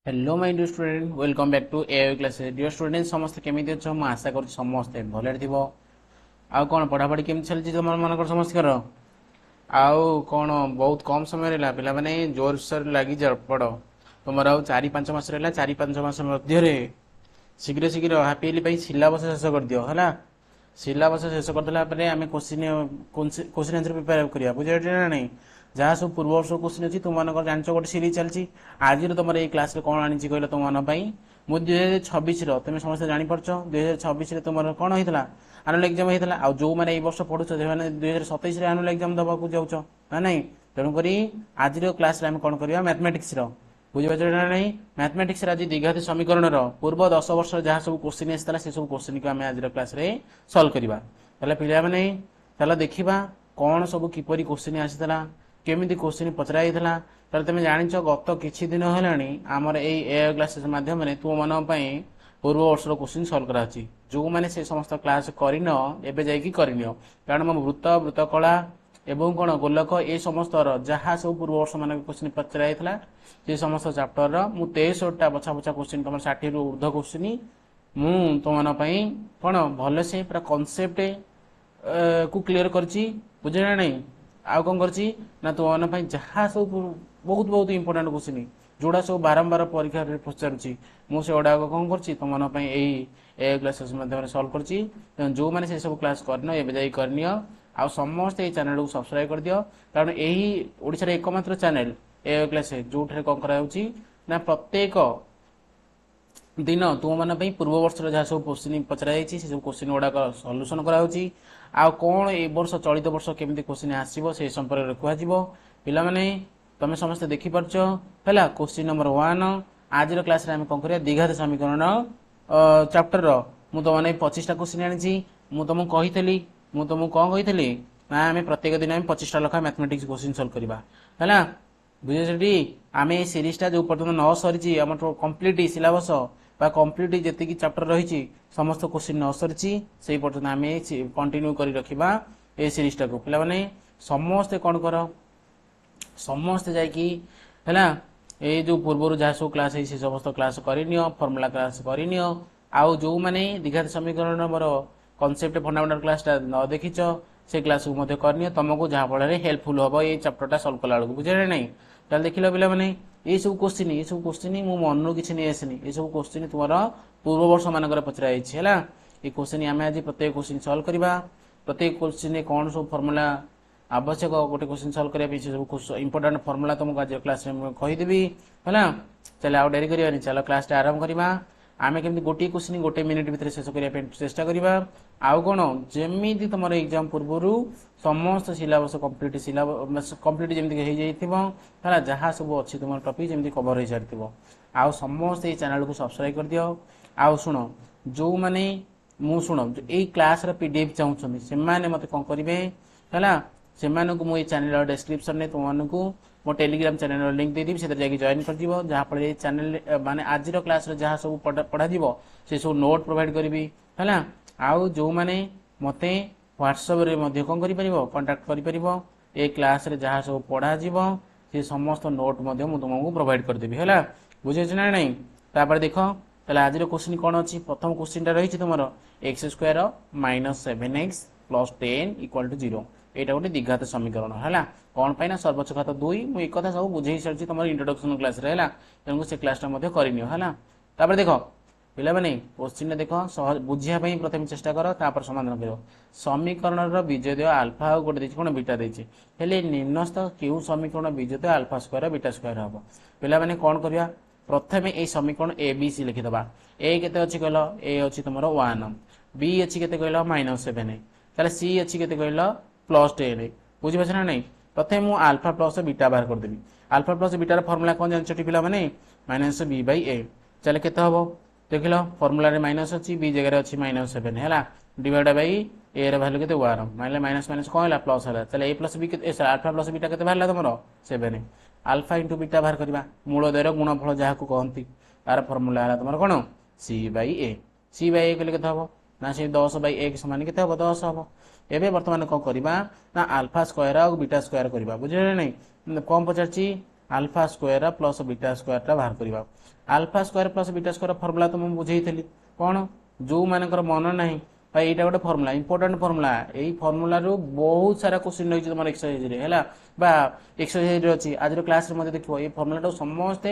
Hello my dear student welcome back to AI classes dear student समस्त केमिति अछ म आशा कर समस्त भले थिबो आ कोन पढ़ापढ़ी केमि चलछि तुम मानकर समस्त कर आउ कोन बहुत कम समय रहला पिला माने जोर सोर लागि जा पड़ तुमर आउ 4-5 मास रहला 4-5 मास मध्य रे शीघ्र शीघ्र हैप्पीली पई सिलेबस शेष कर दियो हला सिलेबस शेष कर देला परे आमे क्वेश्चन आंसर प्रिपेयर करिया बुझे ना नहीं जहाँ सब पूर्व वर्ष क्वेश्चन अच्छी तुम मानक जान गोटे सीरीज चलती आज तुम ये क्लास कौन आनी कहल तुम मन मु 2026 तुम समस्त जापार 2026 तुम कौन होता आनुअल एग्जाम होता आ जो मैंने वर्ष पढ़ुच से 2027 आनुअल एग्जाम दबाक जाऊच ना नहीं तेणुक आज क्लास कौन करवा मैथमेटिक्स बुझीपार ना नहीं मैथमेटिक्स आज द्विघात समीकरण पूर्व 10 वर्ष जहाँ सब क्वेश्चन आसाला से सब क्वेश्चन को आम आज क्लास सल्व करवा पे मैंने देखा कौन सब किपरि क्वेश्चन आसाला केमिति क्वेश्चन पचरा तुम जान गत किछि दिन है आमर एआई क्लासेस माध्यम तुम मन पूर्व वर्ष क्वेश्चन सल्व करा जो मैंने से समस्त क्लास करन एबे जाइकी करनी कारण मो वृत्त वृत्तकला एवं कौन गोलक ये समस्त जहाँ सब पूर्व वर्ष मान क्वेश्चन पचरा से समस्त चैप्टर मु 63टा बछा बछा क्वेश्चन तुम 60 रु ऊर्ध्व क्वेश्चन मु तुम मन कौन भल से पूरा कॉन्सेप्ट को क्लियर करछि बुझे ना नहीं आउ कौन करछि ना तुम मन जहाँ सब बहुत बहुत इंपोर्टेंट क्वेश्चन जोड़ा सब बारंबार परीक्षा पचारुछि मुझे गुड़ा कौन करछि तुम मन ए क्लासेस माध्यम सल्व करछि जो मैंने से सब क्लास करन एबे जाई करनी आ समस्त ये चैनल को सब्सक्राइब कर दियो कारण यही ओडिसा रे एकमात्र चैनल ए क्लास जो कौन कराउछि ना प्रत्येक दिन तुम मन पूर्व वर्ष जहाँ सब क्वेश्चन पचरा से सब क्वेश्चन गुड़ाक सल्यूशन कराउछि आ कौन ए वर्ष चलित वर्ष केमिति क्वेश्चन आसीबो से संपर्क रखुआजिबो पिला माने तुम समस्त देखि परछो हैला क्वेश्चन नंबर 1 आज रो क्लास रे हम कोन करिया द्विघात समीकरण चैप्टर रो मु तो माने 25टा क्वेश्चन आनिछि मु तुमको कहितली मु तुमको कोन कहितली ना हम प्रत्येक दिन हम 25टा लखा मैथमेटिक्स क्वेश्चन सॉल्व करबा हैला बुझे सेठी आमे ए सीरीज टा जो पर्यंत न सरिछि हमर कंप्लीट सिलेबस बा कंप्लीट जेतिकी चैप्टर रहिछि समस्त क्वेश्चन न सरिछि सेही पर्यंत आमे कंटिन्यू करी रखिबा ए सीरीज टा को पिला माने समस्त कोन करो समस्त जाइकी हैला ए जो पूर्व जहाँ सब क्लास है समस्त क्लास करनियो फॉर्मूला क्लास करनियो आउ जो माने द्विघात समीकरण मोर कॉन्सेप्ट फंडामेंटल क्लास टा न देखिछ से क्लास को मध्य करनियो तुमको जहाँ फल हेल्पफुल हम ये चैप्टर टा सॉल्व कला बेलू बुझे नहीं ताल देख लो पे ये सब क्वेश्चन मो मन किसी नहीं आसनी ये सब क्वेश्चन तुम पूर्व वर्ष मानक पचरा है ये क्वेश्चन आम आज प्रत्येक क्वेश्चन सॉल्व करवा प्रत्येक क्वेश्चन कौन सब फॉर्मूला आवश्यक गोटे क्वेश्चन सॉल्व करने सब इंपोर्टेंट फॉर्मूला तुमको आज क्लास में कहीदेवी है चल आउ डेरी करवानी चलो क्लास टा आरंभ करवा आम केमी गोटे क्वेश्चन गोटे मिनिट भितर शेष करने चेष्टा करवा आउ कौन जमी तुम एग्जाम पूर्व समस्त सिलेबस कंप्लीट जमी है जहाँ सब अच्छी तुम टॉपिक जमी कवर हो सारी आउ समस्त ये चैनल को सब्सक्राइब कर दियो आउ शुण जो मैंने मु शुण ये क्लास पीडीएफ चाहूँ से मत कौन करेंगे है से मुझे चैनल डिस्क्रिप्शन में तुमको मो टेलीग्राम चैनल लिंक देदेवी से जॉइन कर जहाँफल चैनल माने आज क्लास जहाँ सब पढ़ा से सब नोट प्रोवाइड करी है आउ जो मैंने मत व्हाट्सएप कौन कर कंटाक्ट कर ए क्लास रे जहाँ सब पढ़ा से समस्त नोट तुमको प्रोवाइड करदेवी है बुझे ना नहीं तापर देख आज क्वेश्चन कौन अच्छी प्रथम क्वेश्चन रही तुम एक्स स्क्वायर -7x + 10 = 0 एटा गोटे द्विघात समीकरण है कौन पाई ना सर्वोच्च घात 2 मुझे एक सब बुझे सारी तुम इंट्रोडक्शन क्लास रे है तेणु से क्लास करनी है देख पिला माने क्वेश्चन देख बुझिया प्रथम चेष्टा कर तापर समाधान कर समीकरण बीजोदय आल्फा गोटे देखिए कौन बीटा देछि हेले निम्नस्थ क्यों समीकरण बीजोदय आल्फा स्क्वायर बीटा स्क्वायर हम पिला माने कौन करया प्रथमे ए समीकरण ए बी सी लिखिदबा ए केते अछि कहल ए अछि तुमरो 1 बी अछि केते कहल -7 ताले सी अछि केते कहल +10 बुझि पाछ ना नहीं प्रथमे मु अल्फा प्लस बीटा बाहर कर देबी अल्फा प्लस बीटा रे फार्मूला कोन जानछटी पिला माने -b/a चले केते हबो देख लो फॉर्मूला रे माइनस अच्छी बी जगह अच्छी -7 है डिवाइड बाई ए रे वैल्यू केते 1 माने माइनस माइनस कौन है प्लस है चले ए प्लस बी के अल्फा प्लस बीटा केते बाहरला तुमरो 7 अल्फा इंटू बीटा बाहर करबा मूल द्वयर गुणफल जहाँ को कहती तार फॉर्मूला है तुम कौन c/a c/a कले केते हबो ना से 10/1 समान केते हबो 10 हबो एबे वर्तमान कौन करबा ना अल्फा स्क्वायर और बीटा स्क्वायर करबा बुझे नहीं कौन पचारची alpha square plus beta square बाहर करवा alpha square plus beta square formula तो मुझे बुझेइली कौन जो मानकर मन ना भाई यहाँ गोटे फर्मुला इंपोर्टाट फर्मुला यही फर्मुला बहुत सारा क्वेश्चन रही तुम एक्सरसाइज एक्सरसाइज अच्छी आज क्लास देखो ये फर्मुला समस्ते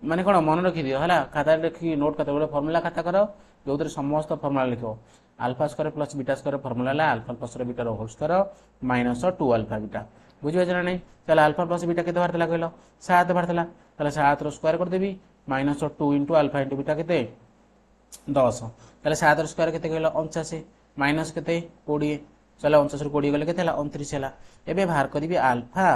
माने कौन मन रखिदि है खाता रखी नोट कर गोटे फर्मुला खाता कर जो समस्त फर्मुला लिख alpha square plus beta square formula alpha plus beta whole square minus 2 alpha beta बुझीपार ना नहीं चल आल्फा प्लस बीटा के बाहर कहल 7 बाहर 7 स्क्वायर करदेवी minus 2 into alpha into beta के 10 ताले 7 स्क्वायर के कहल 89 माइनस के 20 चल 89 20 गले के 29 है एवं बाहर करी आल्फा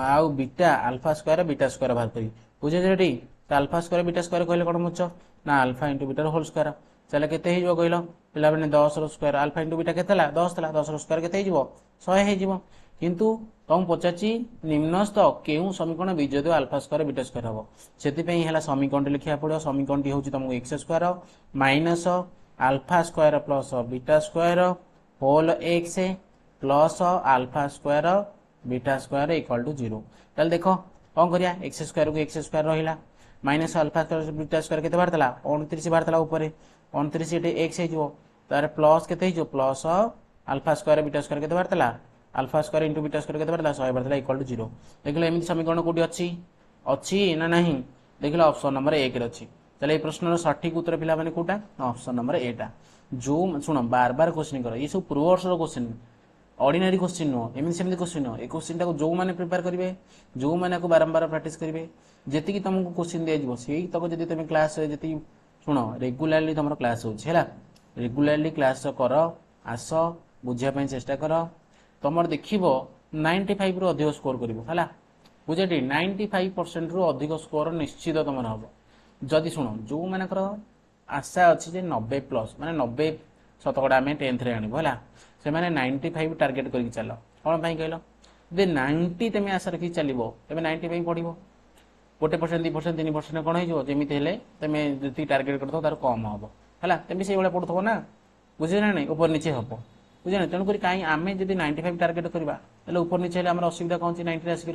आउ beta alpha square beta square बाहर करी बुझे टी आल्फा स्क्वायर बीटा स्क्वायर कहले कौन मुझ ना alpha into beta whole square चल के कहल पिला मैंने 10 स्क्वायर आल्फा इंटू बीटा के 10 स्क्वायर के 100 हो किंतु तुम पचारि निम्नस्थ केउ समीकरण बीजद आल्फा स्क्वायर बीटा स्क्वायर हम से समीकरण लिखा पड़ो समीकरण हूँ तुमको x square minus alpha square plus beta square whole x plus alpha square beta square equal to 0 ताल देख कौन करिया एक्स स्क्वायर को एक्स स्क्वायर रहा minus alpha square beta square के बाहर 29 बाहर ऊपर 29 ये एक्स तार प्लस के plus alpha square beta square के बाहर alpha square into beta square के बाहर 100 बाहर इक्वल टू 0 देख एमती समीकरण कौटी अच्छी ना नहीं देख ऑप्शन नंबर 1 अच्छी चलो ये प्रश्न सठिक उत्तर पिला माने कोटा ऑप्शन नंबर एटा जो शुण बार बार क्वेश्चन कर ये सब पूर्व वर्ष क्वेश्चन ऑर्डिनरी क्वेश्चन नुह एमती सेमती क्वेश्चन नुह ये क्वेश्चन टाक जो मैंने प्रिपेयर करेंगे जो मैंने बारंबार प्रैक्टिस करेंगे जी तुमको क्वेश्चन दिज्व से तक जब तुम क्लास जी शुण रेगुलाली तुम क्लास होगा रेगुलाली क्लास कर आस बुझापी चेष्टा कर तुम देख 95 रु अधिक स्कोर कर बुझे 95% रु अधिक स्कोर निश्चित तुम हम जदि शुण जो मानकर आशा अच्छी 90 प्लस माने 90 शतकड़ा आम 10th रे आणबो हला से माने 95 टार्गेट करके चल कौन कहल जे 90 तुम आशा रखी चलो तेज 95 पढ़ो 1% 2% 3% कौन होमी तुम जी टार्गेट कर तार कम हम है तुम से भाई पढ़ुव ना बुझे ना नहीं ऊपर नीचे हम बुझे ना तेणुक कहीं आम जब 95 टार्गेट करवा ऊपर नीचे आम असुविधा कौन 90 आसिक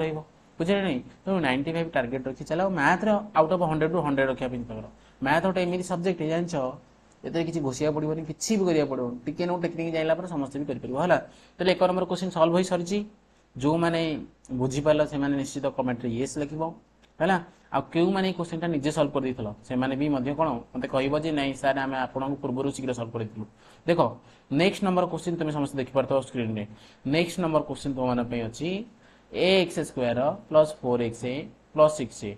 बुझे नहीं तेणु 95 टार्गेट रखी चलो मैथ आउट ऑफ 100 टू 100 रखा मैथ गोटे एमती सब्जेक्ट जान ये किसी घोषिया पड़ोनी किसी भी करा पड़ो टे नो टेक्निक जाइला समस्त भी करें तो 1 नंबर क्वेश्चन सल्व हो सारी जो मैंने बुझीपार से निश्चित कमेंट येस लिख है आ क्यों मैंने क्वेश्चन टा निजे सल्व कर देथिलो से माने भी मध्य कोन मते कहबो जे नहीं सर आमे आपन पूर्व शीघ्र सल्व कर देथिलु देखो नेक्स्ट नंबर क्वेश्चन तुम समस्त देखि परतो स्क्रीन रे नेक्स्ट नंबर क्वेश्चन तो माने पे अछि ax square plus 4x plus 6a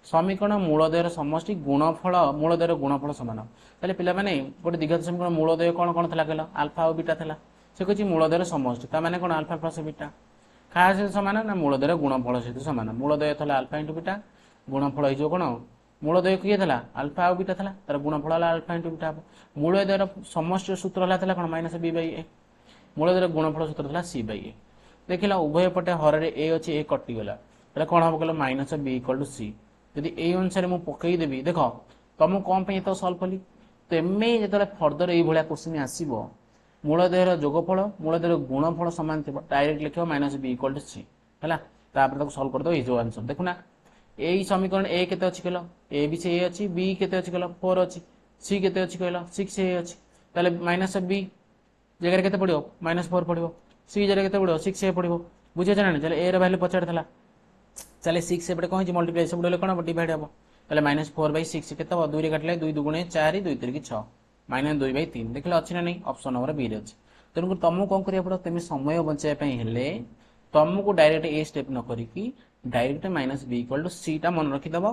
समीकरण मूलदयर समष्टि गुणफल मूलदयर गुणफल समान ताले पिला माने गोटे द्विघात समीकरण मूलदय कोन कोन थला कहला अल्फा और बीटा थला से कहछि मूलदयर समष्टि ता माने कोन अल्फा प्लस बीटा खा से समान ना मूलदयर गुणफल सहित समान मूलदय थला अल्फा इंटू बीटा गुणफल हो कौन मूलदय किए था अल्फा और बीटा था तार गुणफल अल्फा इंटू बीटा मूलदयर समष्टि सूत्र है कौन माइनस बी बाई ए मूलदयर गुणफल सूत्र था सी बाई ए देखला उभय पटे हर ए अच्छे ए कटिगला कौन हम कहल माइनस बी इक्वल टू सी जदि ए अनुसार मुझे पकईदेवी देख तुम कौन तो सल्व कली तेमे जो फर्दर ये क्वेश्चन आसो मूलदयर जोगफल मूलदयर गुणफल सामान थी डायरेक्ट लिख माइनस बी इक्वल टू सी है सल्व करदे ये जो आंसर देखुना यही समीकरण ए केते अछि कहलो ए भी से अच्छी बी केते अछि कहलो 4 अच्छी सी केते अछि कहलो 6 ए अछि ताले माइनस बी जगह केते पड़ियो -4 पड़ियो सी जगह केते पड़ियो 6 ए पड़ियो बुझे जाना चले ए रे वैल्यू पछाड़ थला चले 6 एपटे कोन छि मल्टीप्लाई सब डले कोन डिवाइड हबो ताले -4/6 केते हो 2 रे काटले 2 दुगुणे 4 2 3 6 -2/3 देखले अछि ना नहीं ऑप्शन नंबर बी रे अछि तेनु तुमको कोन करिया पड़ो तमे समय बचाय पई हेले तुमको डायरेक्ट ए स्टेप न करिकी direct minus B equal to C टा मन रखिदेव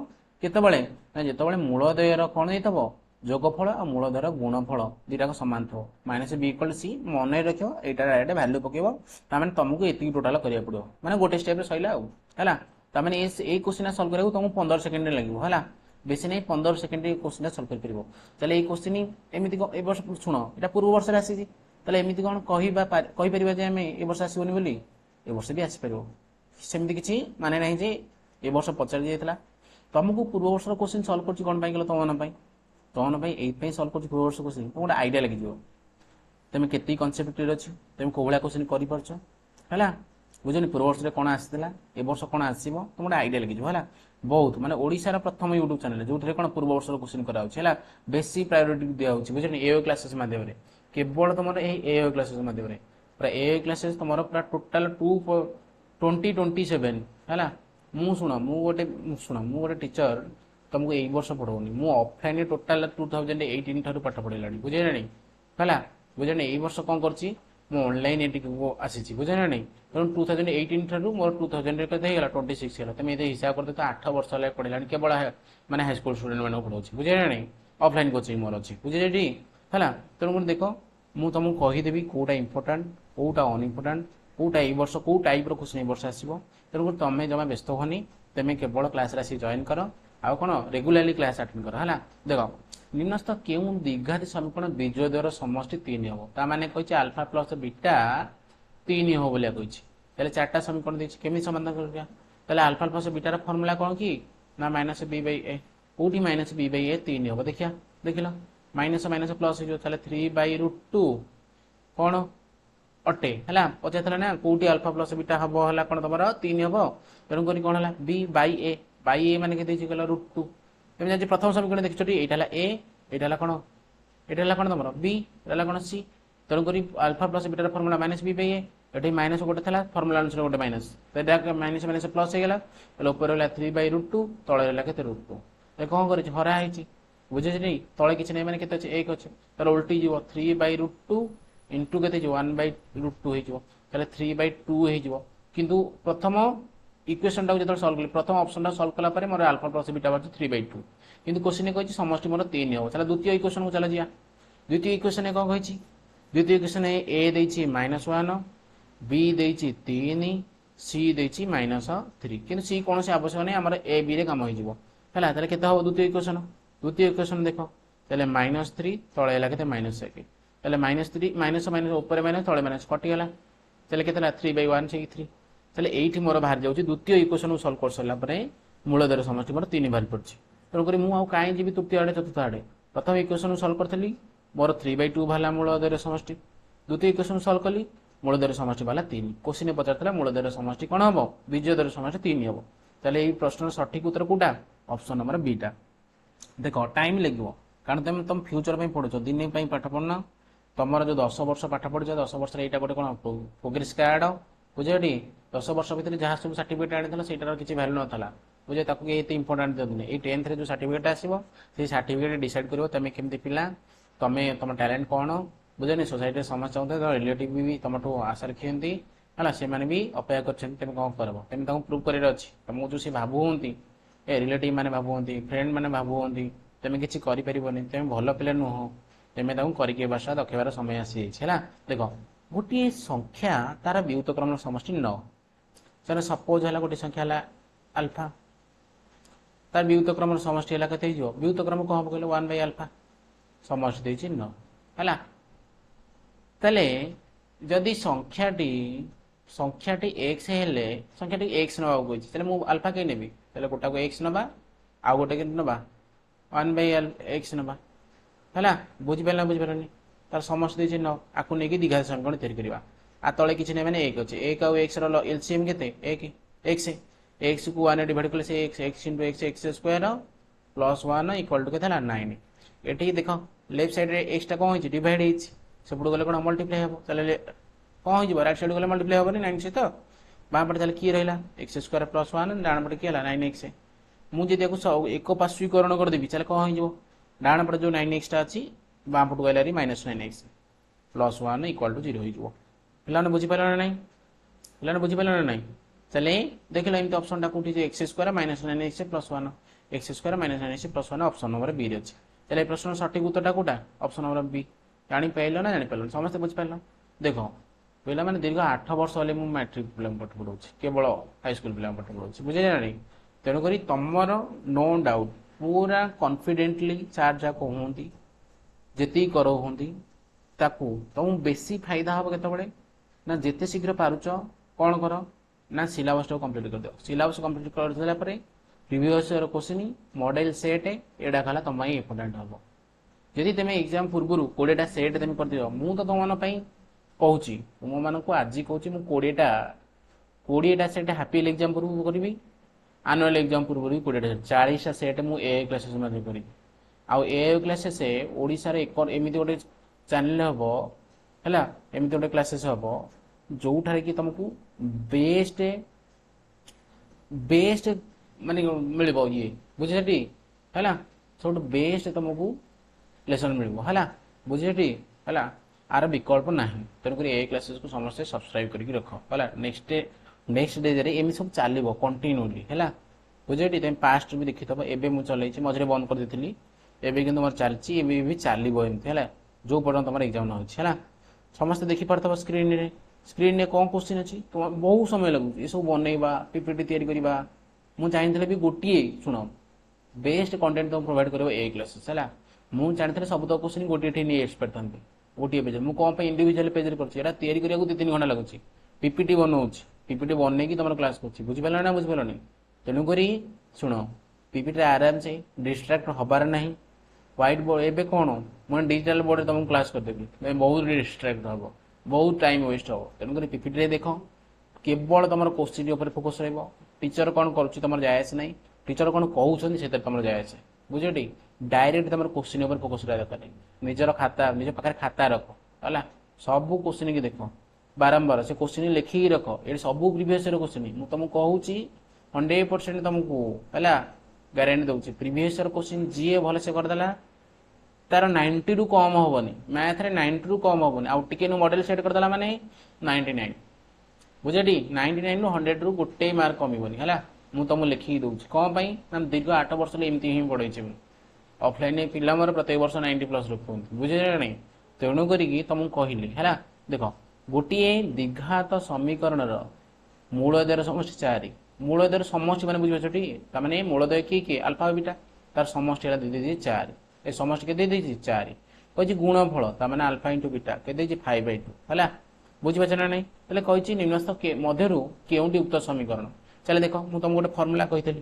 केतबळे जितेबाला मूलदयर कौन होइतबो जोगफल और मूलदयर गुणफल दुटा सामान थो माइनस बी इक्वल सी मन रख एटा डायरेक्ट वैल्यू पकेबो तामें तुमको एति टोटल करिया पड़ो माने गोटे स्टेप रे सइला हला तामें ए क्वेश्चन सॉल्व करबो तुमको 15 सेकंड रे लागबो हला बेसी नहीं 15 सेकंड रे क्वेश्चन सॉल्व कर परबो चले ए क्वेश्चन एमिति ए वर्ष सुनो एटा पूर्व वर्ष रे आसी तले एमिति कोन कहि परिबा जे हमें ए वर्ष आसीबोनी बोली ए वर्ष भी आसी परबो सेमती किसी माने नहीं जे ए वर्ष पचार दिया तुमको पूर्व वर्ष क्वेश्चन सॉल्व कर कौन पाई तुम ये सॉल्व कर पूर्व वर्ष क्वेश्चन तुम गोटे आइडिया लगी तुम के कनसेप्ट अच्छी तुम कौ भाया क्वेश्चन कर बुझे पूर्व वर्ष कौन आसाला ए वर्ष कौन आसो तुम गोटे आइडिया लगे है बहुत माने ओडिशार प्रथम यूट्यूब चैनल जो कौन पूर्व वर्ष क्वेश्चन कराऊँ बेसी प्रायोरिटी दिया बुझे एओ क्लासेस माध्यम केवल तुम एओ क्लासेस माध्यम पूरा एओ क्लासेस तुम पूरा टोटाल 2027 है मु गोटे टीचर तुमको यही वर्ष पढ़ाऊनी मु ऑफलाइन टोटाल 2018 ठार पाठ पढ़ेगा बुझे ना है बुझे ना वर्ष कौन कर ऑनलाइन आसी बुझे ना तेणु 2018 ठार मोर 2000 26 है तुम ये हिसाब करते तो 8 वर्ष है पढ़ेगा केवल मैंने हाईस्कल स्टूडेंट मैं पढ़ाऊँ बुझे ना ऑफलाइन कोचिंग मोर अच्छी बुझे है तेणुक देख मुझे तुमको कहीदेवी कौटा इंपोर्टाट कौटा अनइम्पोर्टाट कौटा ये वर्ष कौ टाइप क्वेश्चन वर्ष आसो तेणुक तुम जमा व्यस्त होनी तुम केवल क्लास आसी जॉइन कर आउ कौन रेगुलाली क्लास अटेंड कर है देख निम्नस्थ केउं द्विघाती समीकरण बीजोय द्वयर समष्टि 3 हम ताने कही आल्फा प्लस बीटा 3 हम बोलिया कही चार्टा समीकरण देखिए केमी समाधान कर आल्फा प्लस बीटार फर्मुला कौन कि ना माइनस बी बै ए कौटी माइनस बी बै ए 3 हम देखिया देख लो माइनस माइनस प्लस हो 3/√2 कौन अटे है पचार ना कौटी अल्फा प्लस बीटा हम है कौन तुम 3 हम तेणुक कौन है बी बाई ए मान के कहला √2 तुम जान प्रथम समीकरण देखी ये कौन ये कौन तुम बी एटा कौन सी तेणुक आल्फा प्लस बीटार फर्मुला माइनस बी बै ये माइनस गोटे था फर्मुला अनुसार गोटे माइनस माइनस माइनस प्लस होगा ऊपर रहा 3/√2 तले रहा के √2 कौन कर हराई बुझे नहीं तले किसी नहीं मैंने के एक अच्छे तो उल्टी जीव 3/√2 इंटू के 1/√2 हो 3/2 हो किंतु प्रथम इक्वेशन टाक जो सल्व कली प्रथम ऑप्शन टा सल्व कला मोर आल्फा प्लस बीटा बार 3/2 किंतु क्वेश्चन कही समष्टि मोर 3 हम चलो द्वितीय इक्वेशन को चल जा द्वितीय इक्वेशन कौन कही द्वितीय इक्वेशन ए देछि -1 बी देछि 3 सी देछि -3 किंतु सी कौन से आवश्यक नहीं आम ए बी रे काम हो है के द्वितीय इक्वेशन देख तेल -3 तले है के -1 तेल -3 माइनस माइनस ऊपर माइनस तले माइनस कटिगला तेल के 3/1 से 3 तेल ये मोर बाहर जाऊँगी द्वितीय इक्वेशन सल्व कर सारापर मूल दर समष्टि मोर 3 बाहर पड़ी तेणुक मुझे कहीं जी तृतीय आड़े चतुर्थ आड़े प्रथम इक्वेशन सल्व करी मोर 3/2 बाहर मूल दर समष्टि द्वितीय इक्वेशन सल्व कली मूल दर समष्टि बाहर 3 क्वेश्चन पचार मूल दर समष्टि कौन हम बीज दर समष्टि 3 हम तेल प्रश्न सठिक उत्तर कौटा ऑप्शन नंबर बीटा देख टाइम लगे कारण तुम फ्यूचर पढ़ुच दिन पाठ पढ़ना तुम जो 10 वर्ष पाठ पढ़ 10 वर्ष यहाँ गोटे कौन प्रोग्रेस कार्ड बुझे 10 वर्ष भितर जहाँ सब सर्टिफिकेट आनी से किसी भैल्यू नाला बुझे ये इंपोर्टाट दिखनी ये 10th जो सर्टिफिकेट आसो से सर्टिफिकेट डिसाइड कर तुम केमती पिला तुम्हें तुम टैलेंट कौन बुझे सोसाइटी समस्त चाहते रिलेटिव भी तुम आशा रखी है से भी अपेक्षा कर कौन कर तुम प्रूव कर तुमको जो सी भावु हमें ए रिलेटिव मैंने भावु फ्रेंड मैंने भावु तुम किसी करें तुम भल पिला नुह तुम करके भाषा दखेबार समय आसी है देख गोटे संख्या तार व्युतक्रम समष्टि 9 चलो सपोज है गोटे संख्या है अल्फा तार व्युतक्रम समष्टि है के व्युतक्रम कौन हम कहले 1/α समष्टि देछि 9 है तेले जदि संख्याटी x हेले संख्याटी x नवा कही मु अल्फा कहीं नेबी तेले गोटा को x नवा आ गोटे के नवा 1/x नवा है बुझिपार बुझिपारनी तार समस्त 9 आपको नहीं द्विघात समीकरण तैयारी करवा आ तले किसी नहीं मैंने 1 अच्छे 1 आउ x एलसीएम के 1 x को 1 डिवाइड कले से x into x square plus 1 equal to के 9 ये देख लेफ्ट साइड रे x टा कौन हो डिवाइड हो सेपटू गले कौन मल्टीप्लाई हम चले कौन हो राइट साइड गले मल्टीप्लाई हेनी 9 से तो बाम पटे चले किए रहा x स्क्वायर प्लस 1 डाण पटे किए 9x मुझे एक पार्श्वीकरण करदेवी चले कौन हो डाण पटे जो 9x टा अच्छी बाम पटू गला -9x प्लस 1 इक्वल टू 0 हो पे बुझीपार ना पे बुझीपार ना चले देख लो एमती ऑप्शन टा कौटी x square -9x plus 1 x square -9x plus 1 option number B अच्छे चले प्रश्न सठिक उत्तर कौटा ऑप्शन नंबर बी जापार ना जापार समस्त बुझीपार देख पे मैंने दीर्घ 8 वर्ष है मुझे मैट्रिक पिला पाठ पढ़ाऊँ केवल हाईस्कल पिला पाठ पढ़ाऊँ बुझे ना नहीं तेणुक तुम नो डाउट पूरा कॉन्फिडेंटली चार जा कहती जी करती तुम बेसी फायदा हम केतबे ना जिते शीघ्र पारुच कौन कर ना सिलेबस कंप्लीट कर दो सिलेबस कंप्लीट कर देला परे previous year question model set एडा खाला तुम इंपोर्टेंट हम जदि तुम एग्जाम पूर्व 20टा सेट तुम कर दियो मु तो तुम कहूँ तुम मानक आज कहूँ मु 20टा 20टा सेट हाफियल एग्जाम पूर्व करी आनुआल एग्जाम पूर्व भी 20टा सेट 40टा सेट मु ए क्लासेस मध्ये करी आउ ए क्लासेस ओडिसा रे एक एमिति गोटे चैनल हबो हैला एमिति गोटे क्लासेस हबो जोठारे कि तुमको बेस्ट बेस्ट माने मिलबो ये बुझेटी हैला सब बेस्ट तुमको लेसन मिलबो हैला बुझेटी हैला आर विकल्प नाही तेणुक ए क्लासेस को समस्त सब्सक्राइब करके रख है नेक्स्ट डे रे एम सब चलो कंटिन्यूली है बुझे तुम पास्ट भी देखी थब एवं मुझे चलती मझे बंद कर देती एवं कि मोर चलती भी चलो एमती है जो पर्यटन तुम एग्जाम न है समस्त देखी पार्थ स्क्रीन में कौन क्वेश्चन अच्छी तुम बहुत समय लगुच ये सब बनइबा पीपीटी तैयारी करवा मुझे चाहिए भी गोटे शुण बेस्ट कंटेंट तुम प्रोवाइड कर ए क्लासेस है मुझे जानते सब तो क्वेश्चन गोटे नहीं एक्सपेक्ट था गोटे पेज मुझे कौन इंडिविजुअल पेज कर तैयारी करने 2-3 घंटा लगुच पीपीटी बनाऊँच पीपीटी बनई तुम क्लास कर बुझिपार ना बुझिपार तेणुक शुण पीपीटी आराम से डिस्ट्राक्ट हबार ना व्हाइट बोर्ड एवं कौन मुझे डिजिटल बोर्ड तुमको क्लास करदेवी बहुत डिस्ट्राक्ट हम बहुत टाइम वेस्ट हम तेणुक पीपीटी देख केवल तुम क्वेश्चन फोकस रही टीचर कौन कर जायस ना टीचर कौन कहते से तुम जायस बुझे डायरेक्ट तुम क्वेश्चन फोकस रहा दरकार निजर खाता निज पाखे खाता रख है सब क्वेश्चन की देख बारंबार से क्वेश्चन लिखिकी रख ये सब प्रीवियस क्वेश्चन मुझे तुमको कहूँ 100% तुमको है गारंटी दूसरी प्रीवियस क्वेश्चन जी भल से करदेला तार 90 रु कम हेनी मैथ रे 90 रु कम हेनी आउ टिके मॉडल सेट करदेला माने 99 बुझेटी 99 रु 100 रु गोटे मार्क कमिबनी है मुझे तुमको लिखिकी दूसरी कौन पाई ना दीर्घ 8 वर्ष एमती ही पढ़े ऑफलाइन पिला मोर प्रत्येक वर्ष 90+ रखुंत बुझे नहीं तेणु करी तुमको कहली है देख गोटे दीर्घात समीकरण मूलदय समष्टि 4 मूलदय समष्टि मैंने बुझे ताने मूलदय किए किए अल्फा बीटा तार समष्टि दे 4 ए समष्टि के दे 4 कही गुणफल ताने अल्फा इंटू बीटा के 5/2 है बुझीपार ना नहीं तेल कही निम्नस्थ मध्य केउंटी उक्त समीकरण चले देख मुझे तुमको गोटे फर्मुला कही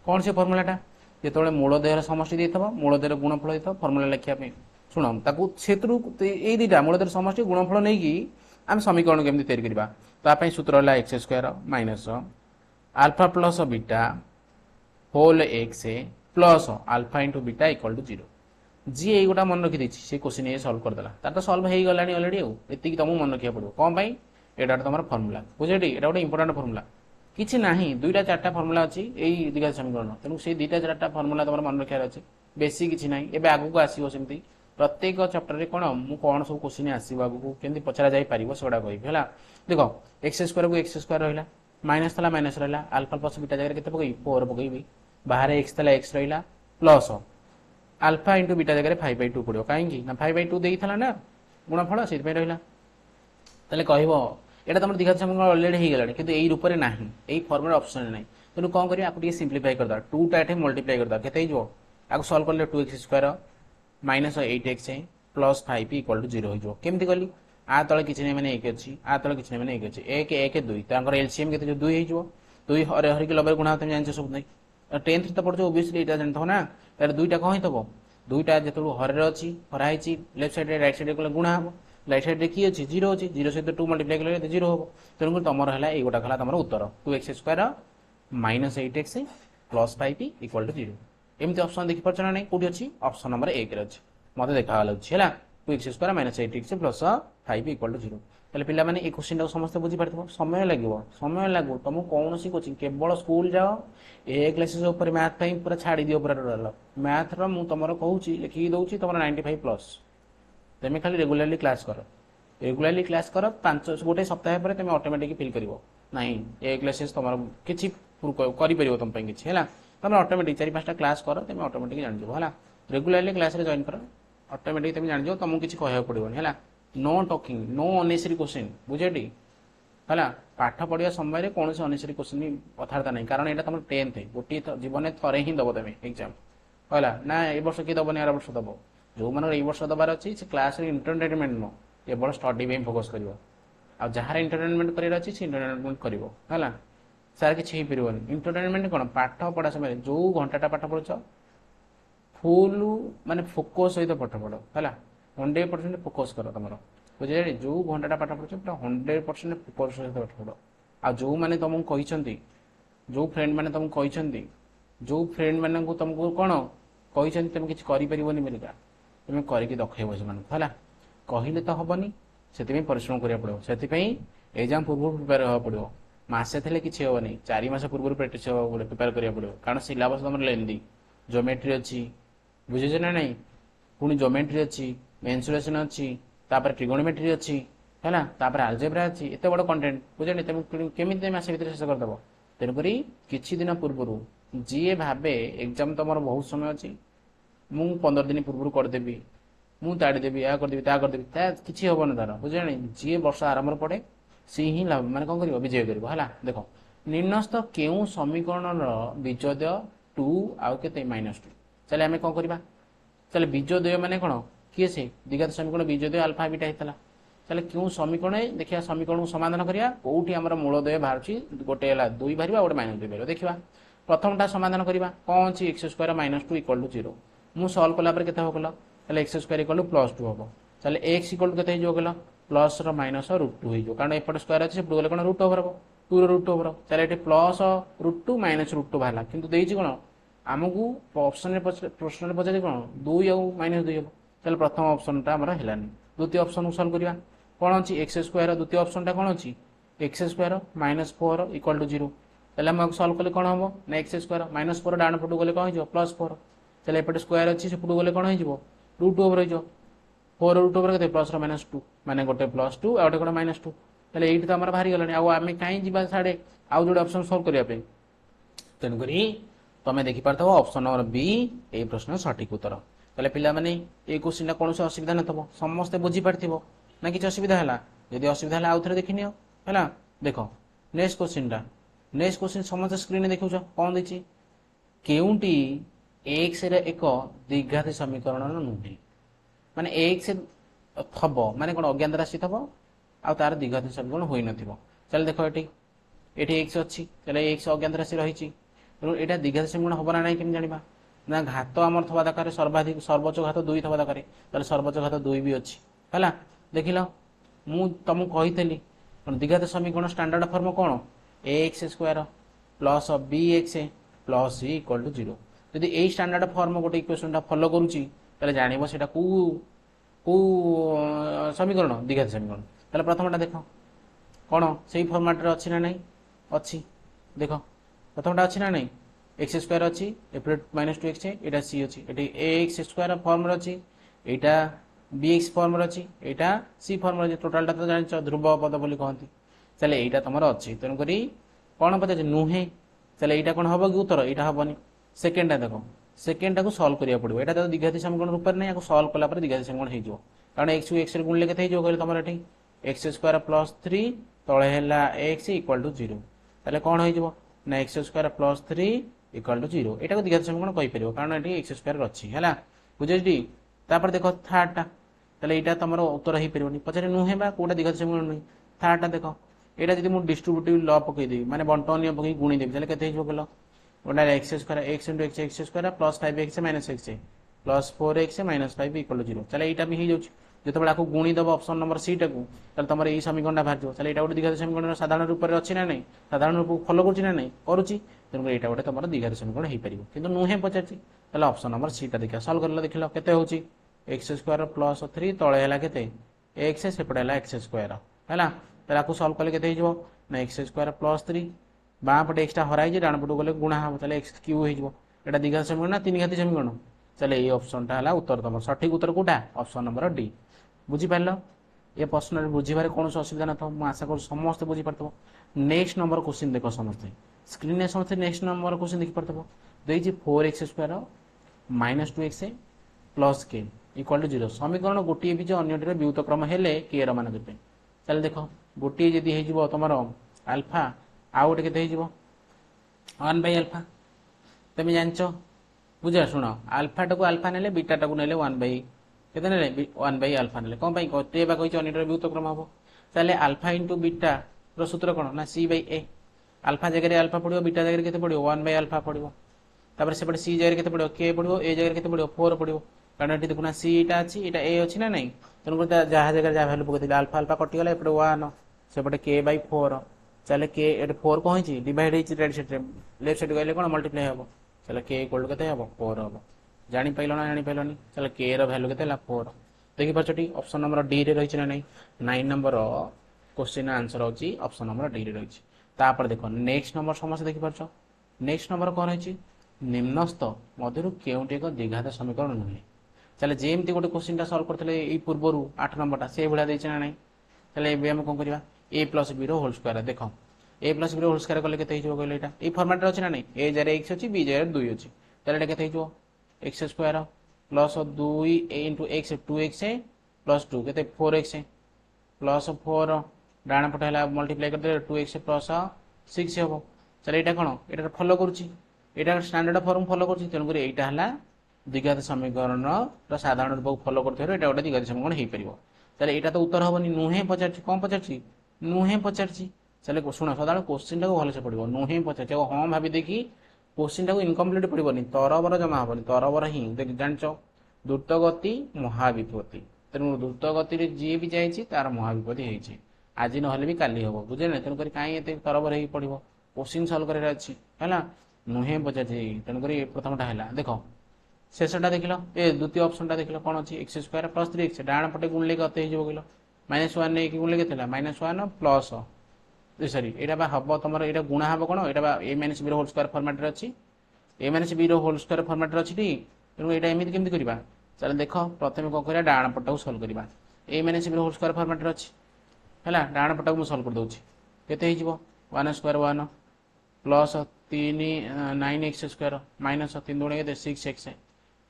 कौन से फर्मुलाटा जो मूलदयर समष्टि देता मूलदयर गुणफल देता फर्मुला लिखापी शुण ताकू ये दुटा मूलदयर समष्टि गुणफल नहीं कि आम समीकरण केमती तैयारी करवा तापाई सूत्र है x² minus alpha plus beta whole x plus alpha into beta equal to 0 जी ये गोटा मन रखी से क्वेश्चन ये सॉल्व करदेला तार तो सॉल्व हो गलानी ऑलरेडी ये तुमको मन रखा पड़ो कौन पाई एटा तुम फर्मुला बुझे ये गोटे इंपोर्टाट फर्मुला किसी ना 2टा 4टा फर्मुला अच्छी यही दीघा समीकरण तेणु से 2टा 4टा फर्मुला तुम मन रखार अच्छे बेसी किसी ना एवं आगू आसो सेमती प्रत्येक चैप्टर कौन मुझे कौन सब क्वेश्चन आसो आगू केमती पचरा जापर सेटा कह देख x² को x² रहा माइनस था माइनस रहा अल्फा प्लस बीटा जगह के पकई 4 पकईबी बाहर x था x रहा प्लस अल्फा इंटू बीटा जगह 5/2 पड़ो कहीं 5/2 देता ना गुणफल से रहा तेल कह यहाँ तुम दीघा समीकरण अलरेडी हो गला कि यही रूप में ना यही फर्मुला ऑप्शन ना तेणु कौन करें आपको सिंप्लीफाई करदे 2टा ये मल्टीप्लाई करदे के आपको सॉल्व कर 2x² minus 8x plus 5 equal to 0 हो केमती कली आ तले किसी नहीं मैंने 1 अच्छी आ तले किसी नहीं मैंने 1 अच्छी 1 1 2 तर एलसीएम के 2 हो 2 हरे हरिक लबे गुणा तुम जान सब नहीं 10th तो पढ़ो ओबीएसली ये जानते हो ना यार 2टा कौन हो 2टा जो हर अच्छी हराई लेफ्ट साइड राइट साइड को गुणा हम राइट साइड किए अच्छी 0 अच्छी 0 सहित 2 मल्टीप्लाई कले 0 हम तेणुक तुम है ये गोटा गला तुम उत्तर 2x² minus 8x plus 5 equal to 0 एमती ऑप्शन देखी पार्छ ना नहीं कौटी अच्छी ऑप्शन नंबर 1 अच्छी मत देखा है 2x² minus 8x plus 5 equal to 0 तेल पिला माने ए क्वेश्चन टाक समस्त बुझी पारथबो समय लागो तुम कौन सी कोचिंग केवल स्कूल जाओ ए क्लासेस ऊपर मैथ पाई पूरा छाड़ी दियो पूरा टोटल मैथ रो मु तुमरो कहूची लिखि दउची तुमरो 95+ तुम खाली रेगुलरली क्लास कर 5 गोटे सप्ताह पर तुम ऑटोमेटिक फिल करिवो नहीं ए क्लासेस तुमरो किछि करि परिवो तुम पई किछि हैला तुम ऑटोमेटिक 4-5टा क्लास कर तुम ऑटोमेटिक जान जो हैला रेगुलरली क्लास रे जॉइन कर ऑटोमेटिक तुम जान जो तुमको किछि कहया पड़िबो हैला no talking no unnecessary question बुझेटी है पाठ पढ़ा समय कौन से अननेसेसरी क्वेश्चन कथबार्ता नहीं कारण यहाँ तुम 10th गोटे जीवन में थरे ही दब तुम एग्जाम है ना ये वर्ष किए दबनी आर वर्ष दब जो मन ये वर्ष दबार अच्छी से क्लास इंटरटेनमेंट नो केवल स्टडी पे फोकस कर जार इंटरटेनमेंट कर इंटरटेनमेंट कर सार किसी इंटरटेनमेंट कौन पाठ पढ़ा समय जो घंटाटा पाठ पढ़ुच फुल माने फोकस सहित पाठ पढ़ है 100% फोकस कर तुम बुझे जो घंटाटा पाठ पढ़ुच पूरा 100% फोकस सहित पाठ पढ़ आ जो मैंने तुमको कहते जो फ्रेंड मैंने तुमको कहते जो फ्रेंड मान तुमको कौन कहते तुम किसी करें बोलिका तुम करके देखब से है कहले तो हेनी से परिश्रम करा पड़ो से एग्जाम पूर्व प्रिपेयर हाँ पड़ो मसे थे किसी हेनी 4 मास पूर्व प्रिपेयर करा पड़ो कारण सिलेबस तुम लेंदी ज्योमेट्री अच्छी बुझे ना नहीं पुणी ज्योमेट्री अच्छी मेंसुरेशन अच्छी ट्रिगोनोमेट्री अच्छी है आलजेब्रा अच्छी एत बड़ कंटेंट बुझे तुम केमी मस भर शेष करदेव तेणुक किसी दिन पूर्व जी भावे एग्जाम तुम बहुत समय अच्छी मु 15 दिन पूर्व करदेवी मु ताड़ीदेवी या करदेवी ता करदेवी किसी हेन तार बुझे जी वर्ष आरंभ पड़े सी ही माने कौन कर विजय कर देख निर्णस्त केउ समीकरण बीजोदय 2 आउ के -2 चले आम कौन करवा चले बीजोदय माने कौन किए से द्विघात समीकरण बीजोदय अल्फा बीटा होता चले क्यों समीकरण देखिए समीकरण को समाधान करिया कोठी हमर मूलदय बाहर गोटे है 2 बाहर गोटे -2 बाहर देखा प्रथमटा समाधान करवा कौन अच्छी x² -2 = 0 मु सॉल्व कला पर केते हो कला चले x² = +2 हो चले x = केते हो कला प्लस रो माइनस √2 हो कारण एपट स्क्वायर अच्छे सेपट गले कौन √2 हो 2 रो √2 चले ये प्लस √2 माइनस √2 बाहर किंतु देइछि कोन आमको ऑप्शन प्रश्न पचारे कौन 2 आउ -2 हो चले प्रथम ऑप्शन टा हमर हेलानी द्वितीय ऑप्शन को सॉल्व करवा कौन अच्छी x² द्वितीय ऑप्शन टा कौन अच्छी x² -4 = 0 चले हम सॉल्व कले कौन हम ना x² -4 डाण पटू गले कौन हो +4 चले एपटे स्क्वायर अच्छी सेपटू गले कौन हो √2 रही 4 √2 के प्लस -2 माने गोटे +2 आ गोटे कौन -2 चले ये तो आम बाहरी गलानी आम कहीं जा साढ़े आउ जो ऑप्शन सॉल्व करने तेणुक तुम देखिपार ऑप्शन नंबर बी ये प्रश्न सठिक उत्तर चले पिला माने ये क्वेश्चन कौन से असुविधा न समस्ते बुझीपार ना कि असुविधा है जदि असुविधा है आउ थे देखनी है देख नेक्स्ट क्वेश्चन समस्त स्क्रीन देखुच कौन देखिए केउटी एक्स एक द्विघाती समीकरण नुहे माने एक्स थब माने कौन अज्ञात राशि थब आ तार द्विघाती समीकरण हो न चल देख ये एक्स अच्छी चले एक्स अज्ञात राशि रही यहाँ द्विघाती समीकरण हम ना ना केमी जाना ना घात आमर थवा दरकार सर्वाधिक सर्वोच्च घात 2 थवा दरकार चल सर्वोच्च घात 2 भी अच्छी है देख लो मु तुमको कही द्विघात समीकरण स्टैंडर्ड फॉर्म कौन ax² plus bx plus c = 0 यदि यही स्टैंडर्ड फॉर्म गोटे इक्वेशन टा फॉलो करुच्ची जान से समीकरण द्विघात समीकरण ताले प्रथमटा देख कौन से फॉर्मेट रे अच्छी ना नहीं अच्छी देख प्रथमटा अच्छी ना नहीं x² अच्छी एपटे -2x एटा c अच्छी ये ax² फॉर्म अच्छी एटा bx फॉर्म अच्छी एटा c फॉर्म अच्छी टोटालटा तो जान ध्रुव पद बोली कहती चले यहाँ तुम अच्छी तेणुक कौन पचार नुहे चले यहाँ कौन हम कि उत्तर यहाँ हेनी सेकेंडा देख सेकेंडा को सॉल्व करा पड़ो यहाँ तो द्विघाती समीकरण रूप में नहीं सॉल्व कला द्विघाती समीकरण हो कारण x को x गुणले के कहले तुम ये x² +3 तले है x = 0 ताले कौन हो ना x² +3 = 0 यहाँ द्विघाती समीकरण कहीपर कारण ये x² अच्छी है बुझे तापर देख थर्डटा ताले यहाँ तुम उत्तर हो पारे पचारे नुहे कौटा द्विघाती समीकरण नुहे थर्डटा देख यहाँ जब मुझे डिस्ट्रीब्यूटिव ल पकईदेवी मैंने बंटन नियम पकई गुणीदेवी ताले केते हो कल गोटा x² x × x² + 5x - x plus 4x - 5 = 0 चले यहाँ भी हो जो आपको गुणीदेव ऑप्शन नंबर सी टाक तुम ये समीकरण बाहर जाओ चले यहाँ गोटे द्विघाती समीकरण साधारण रूप में अच्छी ना नहीं साधारण रूप फॉलो करुच्ची ना नहीं करुच्ची तेणुक यहाँ गोटे तुम द्विघाती समीकरण हो पार कि नुहे पचार ऑप्शन नंबर सी टा देखा सॉल्व कर देख लो के x² + 3 तले है के x सेपटे है x² है आपको सॉल्व कले के ना x² +3 बाँ पटे एक्सटा हराई डाण पटू गले गुणा हम चले x³ हो द्विघाती समीकरण ना 3 घाती समीकरण चले ये ऑप्शन टा उत्तर तुम सठिक उत्तर कौटा ऑप्शन नंबर डी बुझीपार ये प्रश्न बुझे कौन असुविधा न था आशा कर समस्त बुझीपार नेक्स्ट नंबर क्वेश्चन देख समस्ते स्क्रीन में समस्ते नेक्स्ट नंबर क्वेश्चन देखी पार्थ देखिए 4x² -2x प्लस के = 0 समीकरण गोटे भी अन्य व्युत क्रम हेले के मान देते चल देख गोटे जदि हो तुम आल्फा आउ गोटे के 1/α तुम जान बुझ शुण आल्फाटा को आल्फा ने बीटाटा को ने 1/α ने कौन कटे कही अन्य व्युत क्रम हम चले आल्फा इंटू बीटा सूत्र कौन ना c/a आल्फा जगह आल्फा पड़ो बीटा जगह के पड़ो 1/α पड़ो तापर से सी जगह के पड़ो के पड़ो ए जगह के पड़ो 4 पड़ो कारण ये देखुना सी टा अच्छी यहाँ ए अच्छी ना नहीं तेणुक जहाँ जगह जहाँ भैल्यू पकड़ आल्फा आल्फा कटिगला एपटे 1 सेपटे k/4 चले के एट 4 कौन है डिवाइड है राइट साइड लेफ्ट साइड गले कौन मल्टीप्लाई हम चलो के इक्वल टू के 4 हम जानी पाइल ना जानी पाइलनी चलो के वैल्यू के 4 देखिपारे ऑप्शन नंबर डी रे रही ना नहीं 9 नंबर क्वेश्चन आंसर होची ऑप्शन नंबर डी रे रही तापर देखो नेक्स्ट नंबर समस्त देखिपारछ नेक्स्ट नंबर कौन है निम्नस्थ मध्य केउटी एक द्विघात समीकरण नुहे चले जेमती गोटे क्वेश्चन सल्व करते पूर्वर 8 नंबर से भाया देना ना चले एम कौन करवा ए प्लस बी होल स्क्वायर देख ए प्लस बी होल स्क्वायर कले के कहले ये फर्माट अच्छे ना नहीं ए जगह एक्स अच्छी बी जगह 2 अच्छी चलो ये के x square plus 2 into x 2x plus 2 के 4x प्लस 4 डाण पटे मल्टीप्लाई करदे 2x प्लस 6 हम चलो यहाँ कौन ये फॉलो करुँचा स्टैंडर्ड फॉर्म फॉलो करुँच तेणुक यहाँ द्विघात समीकरण साधारण रूप फॉलो कर गोटे द्विघात समीकरण हो पार चलो यहाँ तो उत्तर हेनी नुहे पचार कौन पचार नुहे पचार चलो शुण सदा क्वेश्चन टाक भलसे पड़ो नुहे पचार हाँ भाभी देखी क्वेश्चन टाक इनकम्प्लीट पड़ोनी तरबर जमा हेनी तरबर ही जान द्रुतगति महाविपत्ति तेणु द्रुतगति जी भी जाइए तार महाविपत्ति होती आज ना भी काली हम बुझे ना तेणुक कहीं तरबर हो पड़ो क्वेश्चन सल्व कर नुहे पचार तेणुक प्रथमटा है देख शेषटा देख ए द्वितीय ऑप्शन देख कौन अच्छी एक्स स्क्वायर प्लस 3x डाण पटे गुणले कत हो कहल -1 नहीं गुणले के -1 प्लस सॉरी यहाँ हम तुम यहाँ गुणा हम कौन यहाँ A minus B whole square format अच्छी A minus B whole square format अच्छी तेणु यहाँ एमती केमती करवा चलो देख प्रथम कौन कर डाण पट को सल्व करवा A minus B whole square format अच्छी है डाण पट को सल्व कर दूसरी केते 1 square 1 plus 3 9x square minus 3 गुणे के 6x है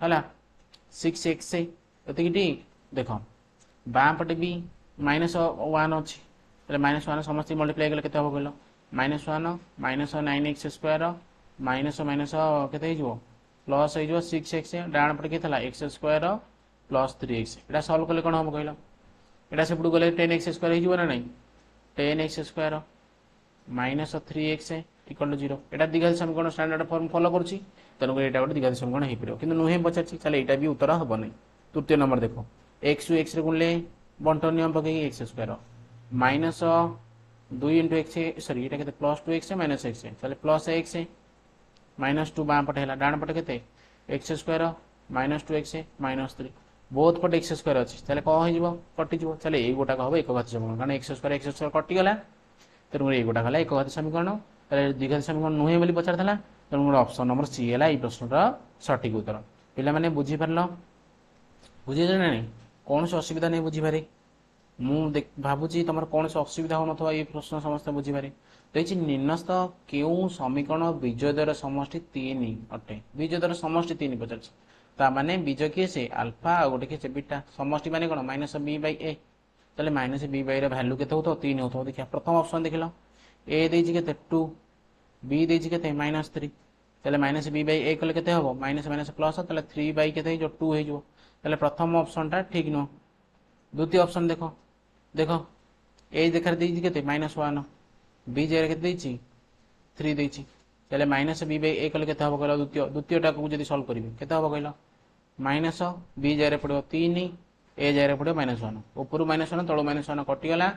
6x ये देख बाँ पटे भी -1 अच्छी -1 समस्त मल्टीप्लाई कले के कहल -1 minus 9x square minus minus के प्लस हो 6x डाण पटे के एक्स स्क्वायर प्लस 3x यहाँ सल्व कले कौन हम कहल यहाँ से गले 10x स्क्वायर हो ना 10x square minus 3x equal to 0 यहाँ द्विघात समीकरण स्टैंडर्ड फॉर्म फॉलो करुँची तेणुक यहाँ गोटे द्विघात समीकरण हो पार कि नुहे पचार चलो यहाँ भी उत्तर हम नहीं तृतीय नंबर देख एक्स एक्स गुणले बंटन नियम पकई X square minus 2 into X sorry ये प्लस 2x माइनस एक्स चलो प्लस एक्स -2 बाँ पटे है डाण पटे के एक्स स्क्वायर -2x -3 बहुत पटे एक्स स्क्वायर अच्छी चलो कौन हो कटिज चलो ये गोटाक हम एक घात समीकरण कारण एक्स स्क्वायर कटिगला तेणुक ये गोटाक एक घात समीकरण द्विघात समीकरण नुहे बोली पचार तेणु ऑप्शन नंबर सी है ये प्रश्न सठिक उत्तर पे बुझीपार बुझे ना नहीं कौन से असुविधा नहीं बुझीपारे मुझे भावुची तुम कौन से असुविधा हो ना ये प्रश्न समस्त बुझीपारे तो निम्नस्थ क्यों समीकरण बीजद्वयर समष्टि 3 अटे बीजद्वयर समष्टि 3 पचार माने बीज किए से अल्फा आ गोटे किए बीटा समष्टि माने कौन -b/a चले -b/a वैल्यू के 3 हो देखिए प्रथम ऑप्शन देख लो ए देजी के 2 बी देजी के -3 चले -b/a कले के हम माइनस माइनस प्लस चले 3 के जो 2 हो प्रथम ऑप्शन टा ठीक नुह द्वितीय ऑप्शन देख देख ए देखा देजी के -1 बी जगह के 3 देची चले -b/a कले के हम कहल द्वितीयटा को जब सल्व करेंगे के हम कहल माइनस बी जगह पड़ो 3 ए जगह पड़ो -1 ऊपर -1 तलू -1 कटिगला